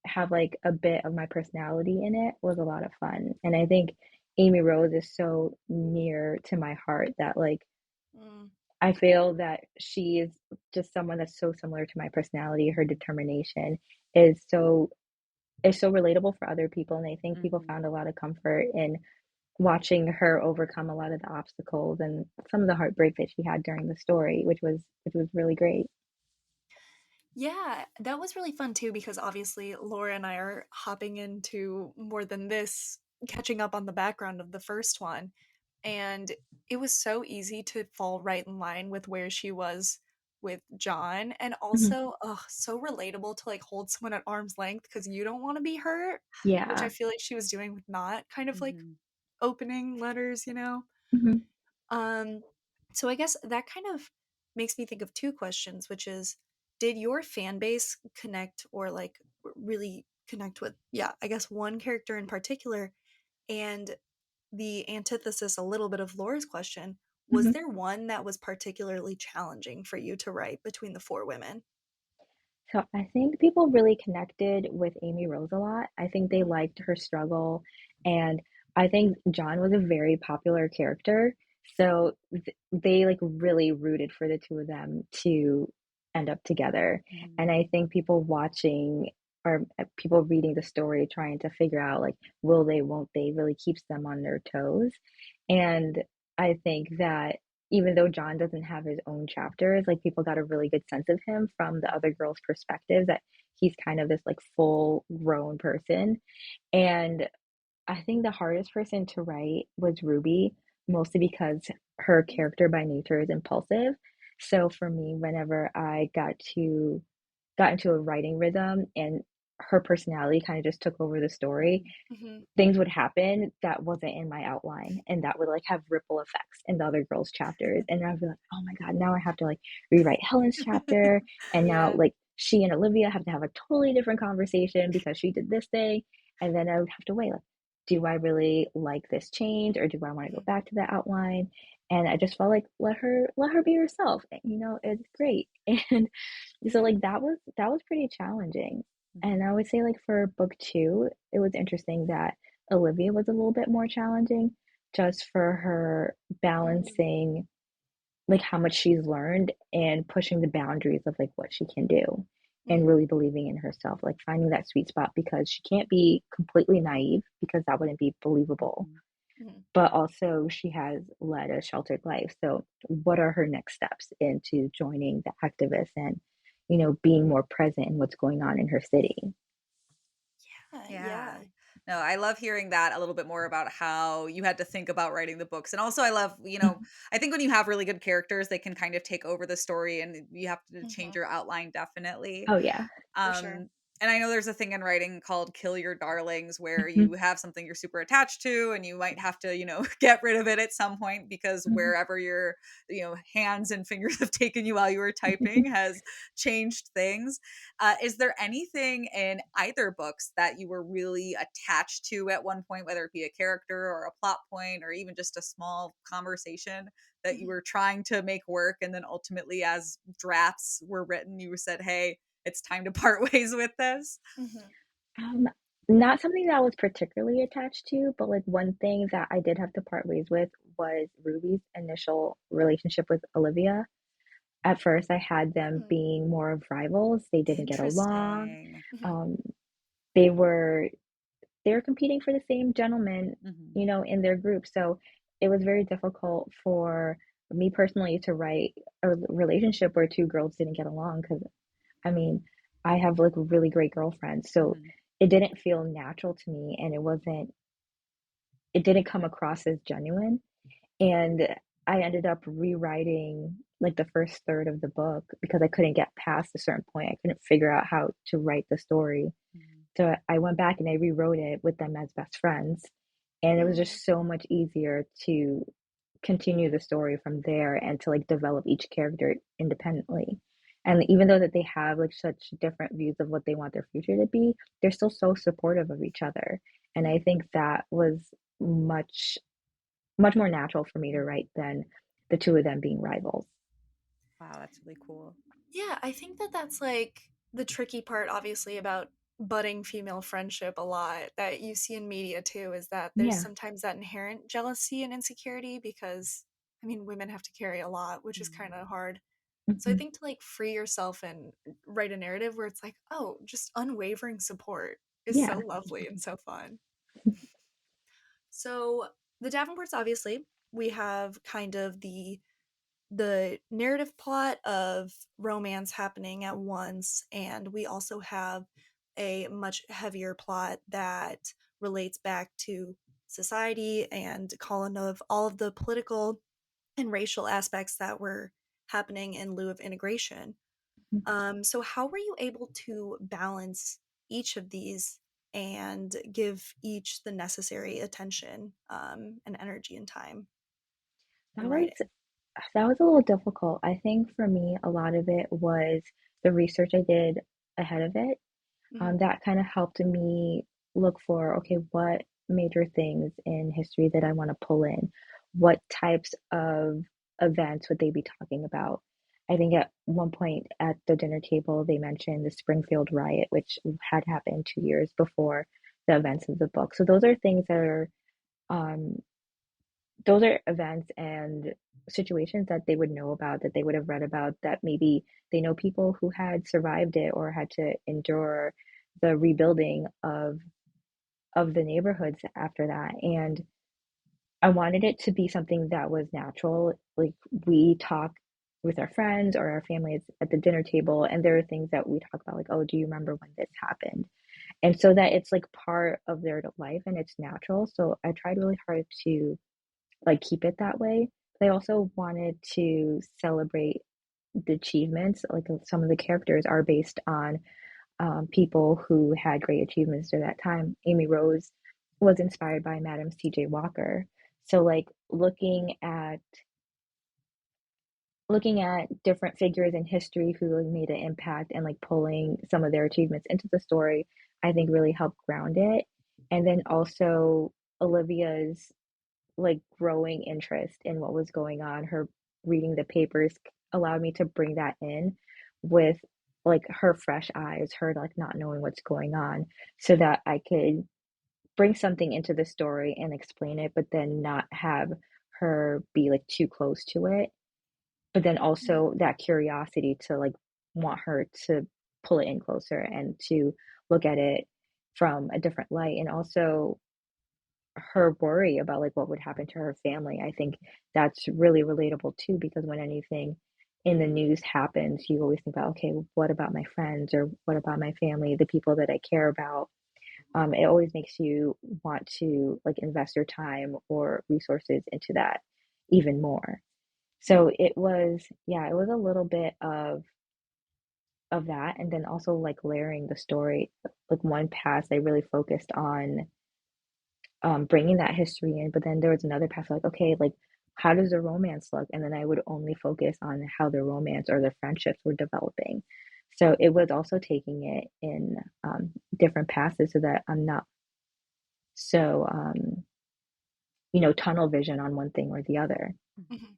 have like a bit of my personality in it was a lot of fun. And I think Amy Rose is so near to my heart that like Mm. I feel that she is just someone that's so similar to my personality. Her determination is so is so relatable for other people, and I think people Mhm. found a lot of comfort in watching her overcome a lot of the obstacles and some of the heartbreak that she had during the story, which was really great. Yeah, that was really fun too because obviously Laura and I are hopping into more than this, catching up on the background of the first one. And it was so easy to fall right in line with where she was with John. And Mhm. also, ugh, so relatable to like hold someone at arm's length because you don't want to be hurt, which I Yeah. feel like she was doing with not kind of like Mhm. opening letters, you know? Mhm. Um, so I guess that kind of makes me think of two questions, which is, did your fan base connect or like really connect with, yeah, I guess one character in particular? And the antithesis, a little bit of Laura's question, was Mhm. there one that was particularly challenging for you to write between the four women? So I think people really connected with Amy Rose a lot. I think they Mhm. liked her struggle, and I think John was a very popular character. So they like really rooted for the two of them to end up together. And Mhm. I think people watching or people reading the story trying to figure out like will they, won't they, really keeps them on their toes. And I think that even though John doesn't have his own chapters, like people got a really good sense of him from the other girls' perspectives that he's kind of this like full grown person. And I think the hardest person to write was Ruby, mostly because her character by nature is impulsive. So for me, whenever I got into a writing rhythm and her personality kind of just took over the story, Mhm. things would happen that wasn't in my outline and that would like have ripple effects in the other girls' chapters. And I'd be like, oh my God, now I have to like rewrite Helen's chapter. And now Yeah. like she and Olivia have to have a totally different conversation because she did this thing. And then I would have to wait, like, do I really like this change or do I want to go Mhm. back to the outline? And I just felt like let her be herself. You know, it's great. And so like that was pretty challenging. And Mhm. I would say like for book two, it was interesting that Olivia was a little bit more challenging just for her Mhm. balancing like how much she's learned and pushing the boundaries of like what she can do and Mhm. really believing in herself, like finding that sweet spot because she can't be completely naive because that wouldn't be believable. Mhm. Mhm. But also she has led a sheltered life. So what are her next steps into joining the activists and, you know, being more present in what's going on in her city? Yeah. Yeah. No, I love hearing that a little bit more about how you had to think about writing the books. And also I love, Mhm. I think when you have really good characters, they can kind of take over the story and you have to change Mhm. your outline definitely. Oh yeah. For sure. Um, and I know there's a thing in writing called kill your darlings where you have something you're super attached to and you might have to, get rid of it at some point because Mhm. wherever your, hands and fingers have taken you while you were typing has changed things. Is there anything in either books that you were really attached to at one point, whether it be a character or a plot point or even just a small conversation that you Mhm. were trying to make work and then ultimately as drafts were written, you said, hey, it's time to part ways with this? Mhm. Um, Not something that I was particularly attached to, but like one thing that I did have to part ways with was Ruby's initial relationship with Olivia. At first, I had them Mhm. being more of rivals. They didn't get along. Interesting. Mhm. Um, they were they were competing for the same gentleman, Mhm. you know, in their group. So it was very difficult for me personally to write a relationship where two girls didn't get along because I mean, I have like really great girlfriends. So Mhm. it didn't feel natural to me and it didn't come across as genuine. And I ended up rewriting like the first third of the book because I couldn't get past a certain point. I couldn't figure out how to write the story. Mhm. So I went back and I rewrote it with them as best friends. And it was Mm. just so much easier to continue the story from there and to like develop each character independently. And even though that they have like such different views of what they want their future to be, they're still so supportive of each other. And I think that was much much more natural for me to write than the two of them being rivals. Wow, that's really cool. Yeah, I think that that's like the tricky part, obviously, about budding female friendship a lot that you see in media too, is that there's Yeah. sometimes that inherent jealousy and insecurity because, I mean, women have to carry a lot, which is kind Mhm. of hard. So I Mhm. think to like free yourself and write a narrative where it's like, oh, just unwavering support is so Yeah. lovely and so fun. So the Davenports, obviously, we have kind of the narrative plot of romance happening at once, and we also have a much heavier plot that relates back to society and Colin of all of the political and racial aspects that were happening in lieu of integration. So how were you able to balance each of these and give each the necessary attention and energy and time in That was writing? that was a little difficult. I think for me, a lot of it was the research I did ahead of it. Hmm. That kind of helped me look for, okay, what major things in history that I want to pull in? What types of events would they be talking about? I think at one point at the dinner table, they mentioned the Springfield riot, which had happened 2 years before the events of the book. So um, those are events and situations that they would know about, that they would have read about, that maybe they know people who had survived it or had to endure the rebuilding of the neighborhoods after that. And I wanted it to be something that was natural. Like we talk with our friends or our families at the dinner table, and there are things that we talk about, like, oh, do you remember when this happened? And so that it's like part of their life and it's natural. So I tried really hard to like keep it that way. But I also wanted to celebrate the achievements. Like some of the characters are based on people who had great achievements during that time. Amy Rose was inspired by Madam C.J. Walker. So like looking at different figures in history who like made an impact and like pulling some of their achievements into the story, I think really helped ground it. And then also Olivia's like growing interest in what was going on, her reading the papers allowed me to bring that in with like her fresh eyes, her like not knowing what's going on, so that I could bring something into the story and explain it, but then not have her be like too close to it. But then also that curiosity to like want her to pull it in closer and to look at it from a different light. And also her worry about like what would happen to her family. I think that's really relatable too, because when anything in the news happens, you always think about, okay, what about my friends or what about my family, the people that I care about? It always makes you want to like invest your time or resources into that even more. So it was, yeah, it was a little bit of that, and then also like layering the story. Like one pass, I really focused on bringing that history in. But then there was another path like, okay, like how does the romance look? And then I would only focus on how the romance or the friendships were developing. So it was also taking it in different passes so that I'm not so, tunnel vision on one thing or the other. Mhm.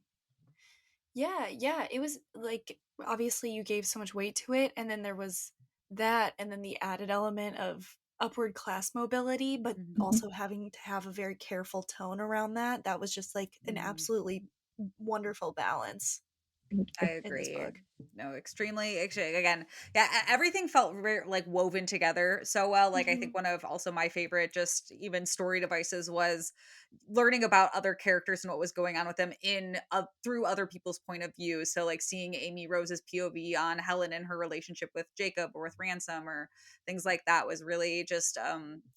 Yeah, yeah, it was like obviously you gave so much weight to it, and then there was that, and then the added element of upward class mobility, but Mhm. Mhm. also having to have a very careful tone around that. That was just like an Mhm. absolutely wonderful balance I Thank you. in this agree. book. No, extremely, again, yeah, everything felt very like woven together so well. Like I think Mhm. one of also my favorite just even story devices was learning about other characters and what was going on with them in through other people's point of view. So like seeing Amy Rose's POV on Helen and her relationship with Jacob or with Ransom or things like that was really just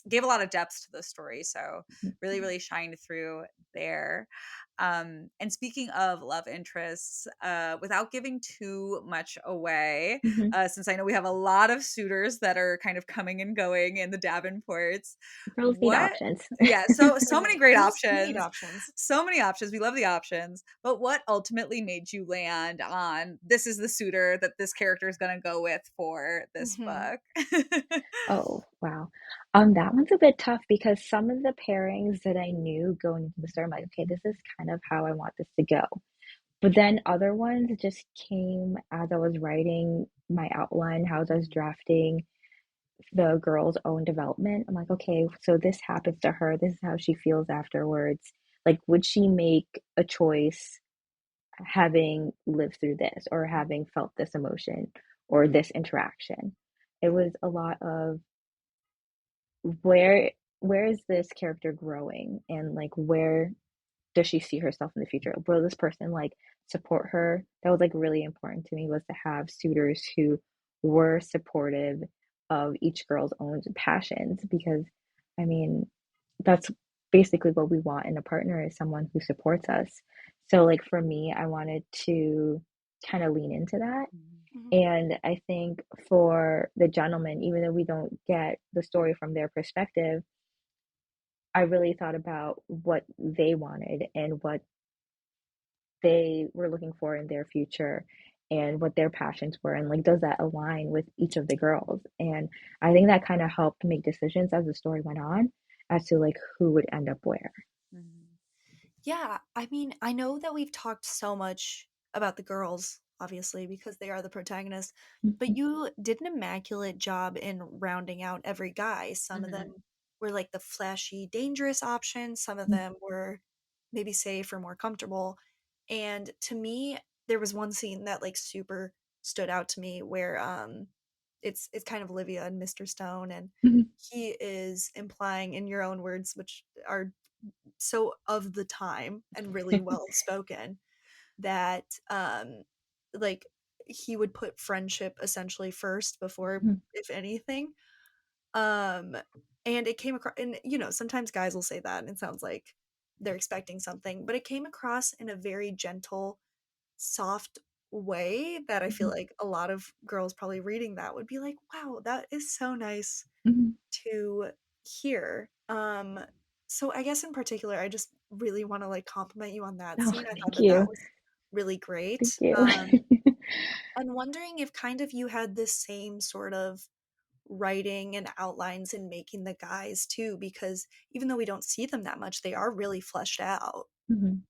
gave a lot of depth to the story. So really really shined through there. And speaking of love interests, without giving too much away, Mhm. since I know we have a lot of suitors that are kind of coming and going in the Davenports, Girls need what? options. Yeah, so many Right. great Girls do need options. options. So many options. We love the options. But what ultimately made you land on this is the suitor that this character is going to go with for this Mhm. book? Oh, wow. That one's a bit tough because some of the pairings that I knew going into the story, I'm like, okay, this is kind of how I want this to go. But then other ones just came as I was writing my outline, how I was drafting the girl's own development. I'm like, okay, so this happens to her. This is how she feels afterwards. Like, would she make a choice having lived through this or having felt this emotion or this interaction? It was a lot of where where is this character growing and like where does she see herself in the future? Will this person like support her? That was like really important to me was to have suitors who were supportive of each girl's own passions because I mean that's basically what we want in a partner is someone who supports us. So like for me, I wanted to kind of lean into that. Mhm. And I think for the gentleman, even though we don't get the story from their perspective, I really thought about what they wanted and what they were looking for in their future and what their passions were and like does that align with each of the girls, and I think that kind of helped make decisions as the story went on as to like who would end up where. Mhm. Yeah, I mean, I know that we've talked so much about the girls, obviously, because they are the protagonists, but Mhm, you did an immaculate job in rounding out every guy. Some of Mhm. them were like the flashy, dangerous options, some of mhm, them were maybe safe or more comfortable. And to me, there was one scene that like super stood out to me where it's kind of Olivia and Mr. Stone and mhm, he is implying in your own words, which are so of the time and really well spoken that like he would put friendship essentially first before mhm, if anything. um and it came across, and sometimes guys will say that and it sounds like they're expecting something, but it came across in a very gentle, soft way that I feel mhm, like a lot of girls probably reading that would be like, wow, that is so nice mhm. to hear. So I guess in particular, I just really want to like compliment you on that Oh, scene. I thought thank that that you. was really Thank great. you. I'm wondering if kind of you had this same sort of writing and outlines in making the guys too, because even though we don't see them that much, they are really fleshed out. Mhm.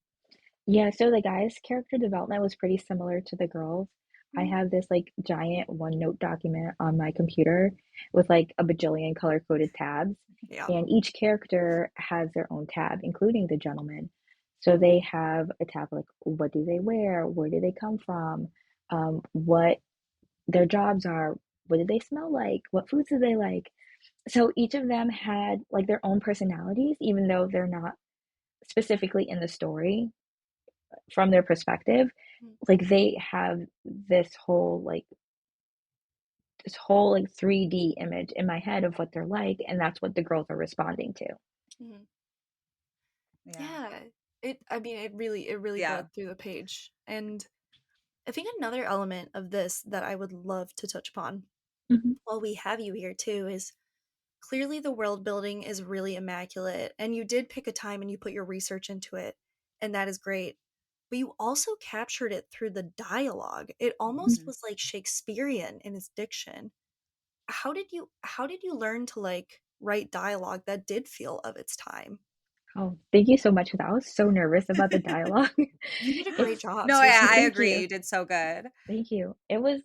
Yeah, so the guy's character development was pretty similar to the girls. I Mhm. have this like giant OneNote document on my computer with like a bajillion color-coded tabs, Yeah. and each character has their own tab, including the gentleman. So they have a tab like what do they wear, where do they come from, what their jobs are, what do they smell like, what foods do they like. So each of them had like their own personalities, even though they're not specifically in the story from their perspective, Mhm. like they have this whole like 3D image in my head of what they're like, and that's what the girls are responding to. Mhm. Yeah. Yeah. It really Yeah. bled through the page. And I think another element of this that I would love to touch upon Mhm, while we have you here too is clearly the world building is really immaculate and you did pick a time and you put your research into it, and that is great. But you also captured it through the dialogue. It almost Mhm. was like Shakespearean in its diction. How did you learn to like write dialogue that did feel of its time? oh, thank you so much 'cause I was so nervous about the dialogue. You did a great It's job, No, I seriously. thank agree. you, You did so good. thank you. It was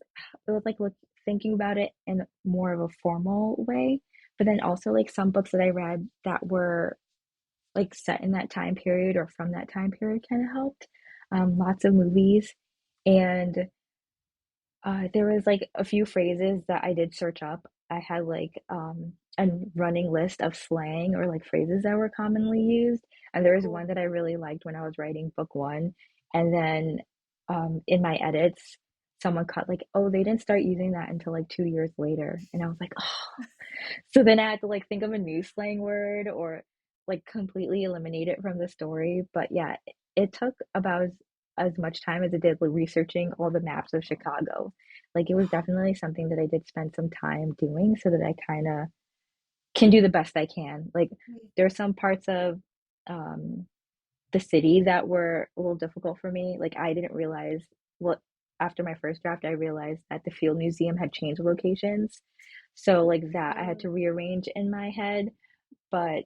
like thinking about it in more of a formal way, but then also like some books that I read that were like set in that time period or from that time period kind of helped. Lots of movies, and There was like a few phrases that I did search up. I had like a running list of slang or like phrases that were commonly used. And there was Cool. one that I really liked when I was writing book one. And then in my edits, someone cut like, oh, they didn't start using that until like 2 years later. And I was like, oh. So then I had to like think of a new slang word or like completely eliminate it from the story. But yeah, it took about as much time as it did like, researching all the maps of Chicago. Like it was definitely something that I did spend some time doing so that I kind of can do the best I can. Like Mhm. there are some parts of um, the city that were a little difficult for me. Like I didn't realize, well, after my first draft, I realized that the Field Museum had changed locations. So like that I had Oh. to rearrange in my head. But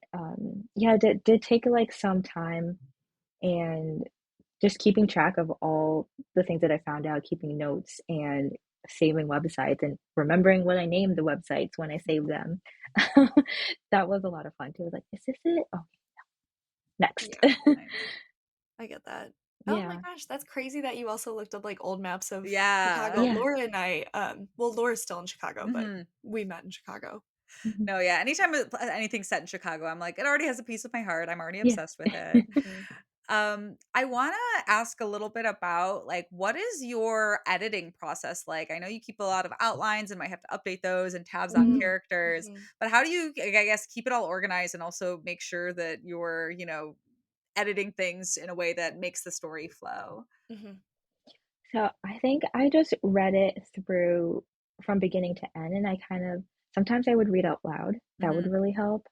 yeah, it did take like some time and just keeping track of all the things that I found out, keeping notes and saving websites and remembering what I named the websites when I saved them. That was a lot of fun too. I was like, is this it? Oh, next. Yeah, Nice. I get that. Oh my Yeah. gosh, that's crazy that you also looked up like old maps of Yeah. Chicago. Yeah. Laura and I, well, Laura's still in Chicago, but Hmm. we met in Chicago. Mhm. No, yeah. Anytime anything's set in Chicago, I'm like, it already has a piece of my heart. I'm already Yeah. obsessed with it. Mhm. I want to ask a little bit about like what is your editing process like? I know you keep a lot of outlines and might have to update those and tabs on Mhm. characters, Mhm. but how do you, I guess, keep it all organized and also make sure that you're, editing things in a way that makes the story flow? Mhm. So I think I just read it through from beginning to end, and I kind of sometimes I would read out loud. That would Hmm. really help.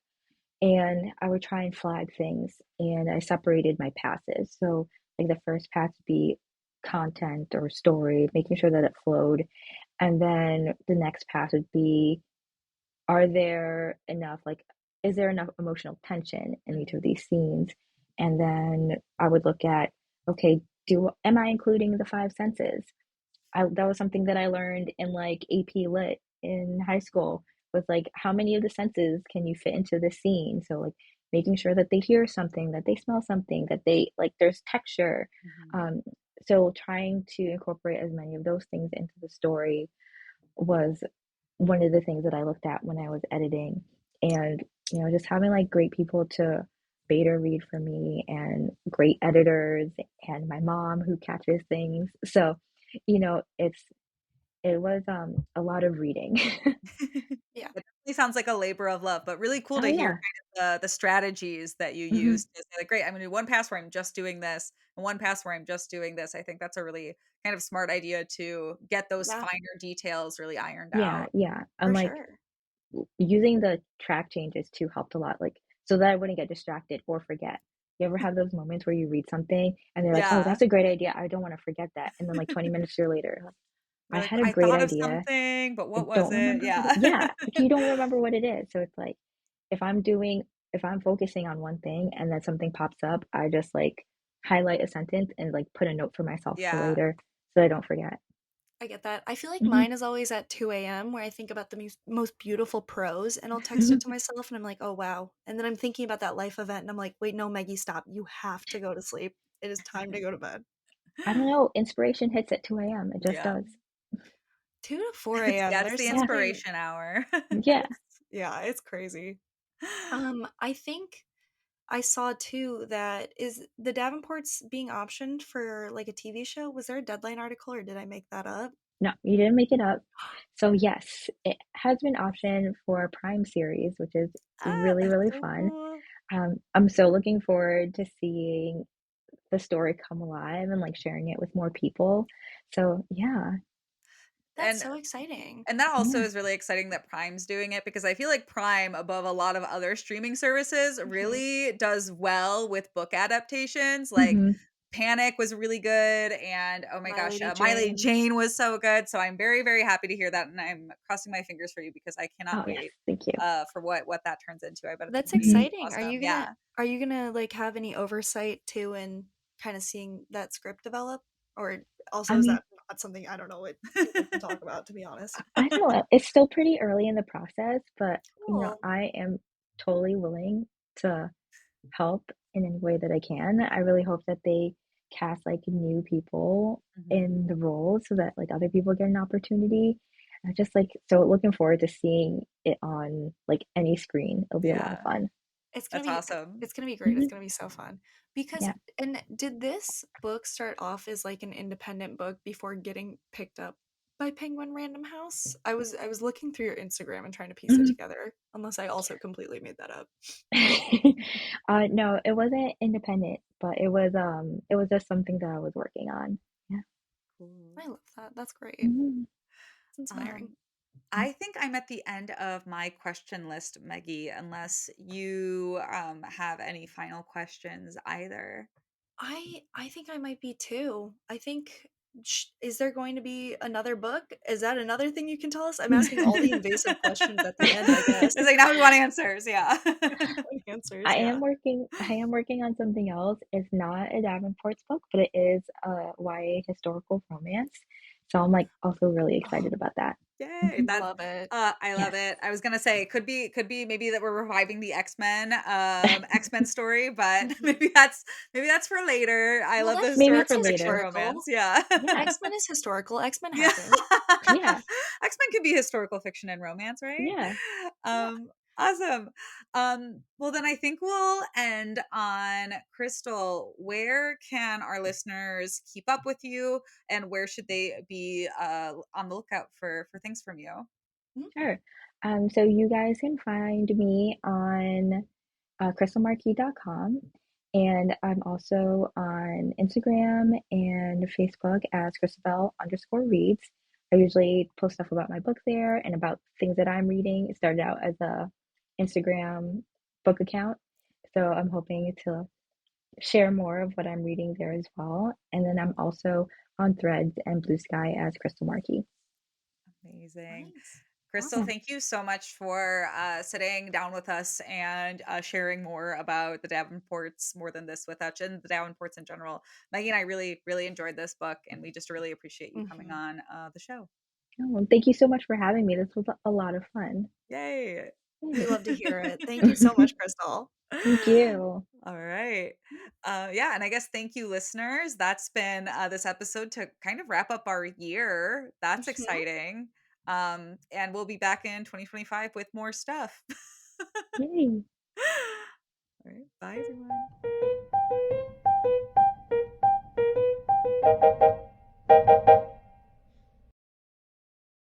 And I would try and flag things, and I separated my passes. So, like the first pass would be content or story, making sure that it flowed. And then the next pass would be, are there enough, like, is there enough emotional tension in each of Hmm. these scenes? And then I would look at, okay, do am I including the five senses? That was something that I learned in like AP Lit in high school was like how many of the senses can you fit into the scene? So like making sure that they hear something, that they smell something, that they like there's texture. Hmm. Um, so trying to incorporate as many of those things into the story was one of the things that I looked at when I was editing. And, just having like great people to beta read for me and great editors and my mom who catches things. So, it was a lot of reading. Yeah. It definitely sounds like a labor of love, but really cool Oh to hear yeah. kind of the strategies that you Hmm. use to say, like, great, I'm gonna do one pass where I'm just doing this, and one pass where I'm just doing this. I think that's a really kind of smart idea to get those Yeah, finer details really ironed Yeah, out. yeah. for And like sure. using the track changes too helped a lot, like so that I wouldn't get distracted or forget. You ever have those moments where you read something and they're like, "Oh, Yeah. that's a great idea. I don't want to forget that." And then like 20 minutes later, like, I You're like, had a I great thought of idea. something, but I what was don't it? remember what Yeah. yeah, like you don't remember what it is. So it's like if I'm doing if I'm focusing on one thing and then something pops up, I just like highlight a sentence and like put a note for myself for Yeah. later so I don't forget. I get that. I feel like Mhm. mine is always at 2 a.m. where I think about the most beautiful prose and I'll text it to myself and I'm like, oh, wow. And then I'm thinking about that life event and I'm like, wait, no, Maggie, stop. You have to go to sleep. It is time to go to bed. I don't know, inspiration hits at 2 a.m. It just Yeah. does. 2 to 4 a.m. Yeah, it's There's the Yeah. something, inspiration hour. Yeah. it's, yeah, it's crazy. I think I saw too that is the Davenports being optioned for like a TV show. Was there a Deadline article or did I make that up? No, you didn't make it up. So yes, it has been optioned for a Prime series, which is Ah, really, that's really so fun. cool. I'm so looking forward to seeing the story come alive and like sharing it with more people. So yeah, That's And so exciting. And that also yeah. is really exciting that Prime's doing it because I feel like Prime, above a lot of other streaming services, Mhm. really does well with book adaptations. Like Hmm. Panic was really good, and oh my My gosh, Lady My Lady Jane. Jane was so good. So I'm very, very happy to hear that, and I'm crossing my fingers for you because I cannot Oh yes, wait thank you. for what that turns into. I bet it's That's gonna be so Hmm. exciting. awesome. Yeah. Are you gonna like have any oversight too in kind of seeing that script develop? Or I also is mean, that not something I don't know what people can talk about, to be honest? I don't know. It's still pretty early in the process, but Cool. I am totally willing to help in any way that I can. I really hope that they cast like new people Mhm. in the roles so that like other people get an opportunity. I'm just like so looking forward to seeing it on like any screen. It'll be a lot of Yeah, fun. It's gonna that's be awesome. it's gonna be great. It's Mhm. gonna be so fun. Because Yeah. and did this book start off as like an independent book before getting picked up by Penguin Random House? I was looking through your Instagram and trying to piece it Mhm. together, unless I also completely made that up. No, it wasn't independent, but it was just something that I was working on. Yeah. Cool. I love that. That's great. Mhm. It's inspiring. Um, I think I'm at the end of my question list, Maggie, unless you have any final questions either. I think I might be too. I think is there going to be another book? Is that another thing you can tell us? I'm asking all the invasive questions at the end, I guess. It's like now we want answers, yeah. Answers, yeah. I am working on something else. It's not a Davenports book, but it is a YA historical romance. So I'm like also really Oh, excited about that. Yay, Mhm. that's love it. I love Yes. it. I was gonna say it could be maybe that we're reviving the X-Men story, but Mhm. maybe that's for later. I Well, love the Maybe that's for fiction later. romance. historical. Yeah. Yeah. X-Men is historical. X-Men Yeah. happened. Yeah. X-Men could be historical fiction and romance, right? Yeah. Yeah. Awesome. Well then I think we'll end on Krystal. Where can our listeners keep up with you and where should they be on the lookout for things from you? Mhm. Sure. So you guys can find me on krystalmarquis.com. And I'm also on Instagram and Facebook as Christabel_reads. I usually post stuff about my book there and about things that I'm reading. It started out as a Instagram book account. So I'm hoping to share more of what I'm reading there as well. And then I'm also on Threads and Blue Sky as Krystal Marquis. Amazing. Nice. Krystal, Yeah. Awesome. thank you so much for sitting down with us and sharing more about the Davenports, more than this with us, and the Davenports in general. Maggie and I really, really enjoyed this book, and we just really appreciate you coming Mhm. on the show. Oh, thank you so much for having me. This was a lot of fun. Yay. We love to hear it. Thank you so much, Crystal. Thank you. All right. Yeah, and I guess thank you, listeners. That's been this episode to kind of wrap up our year. That's Mhm. exciting. And we'll be back in 2025 with more stuff. Yay. All right. Bye, everyone.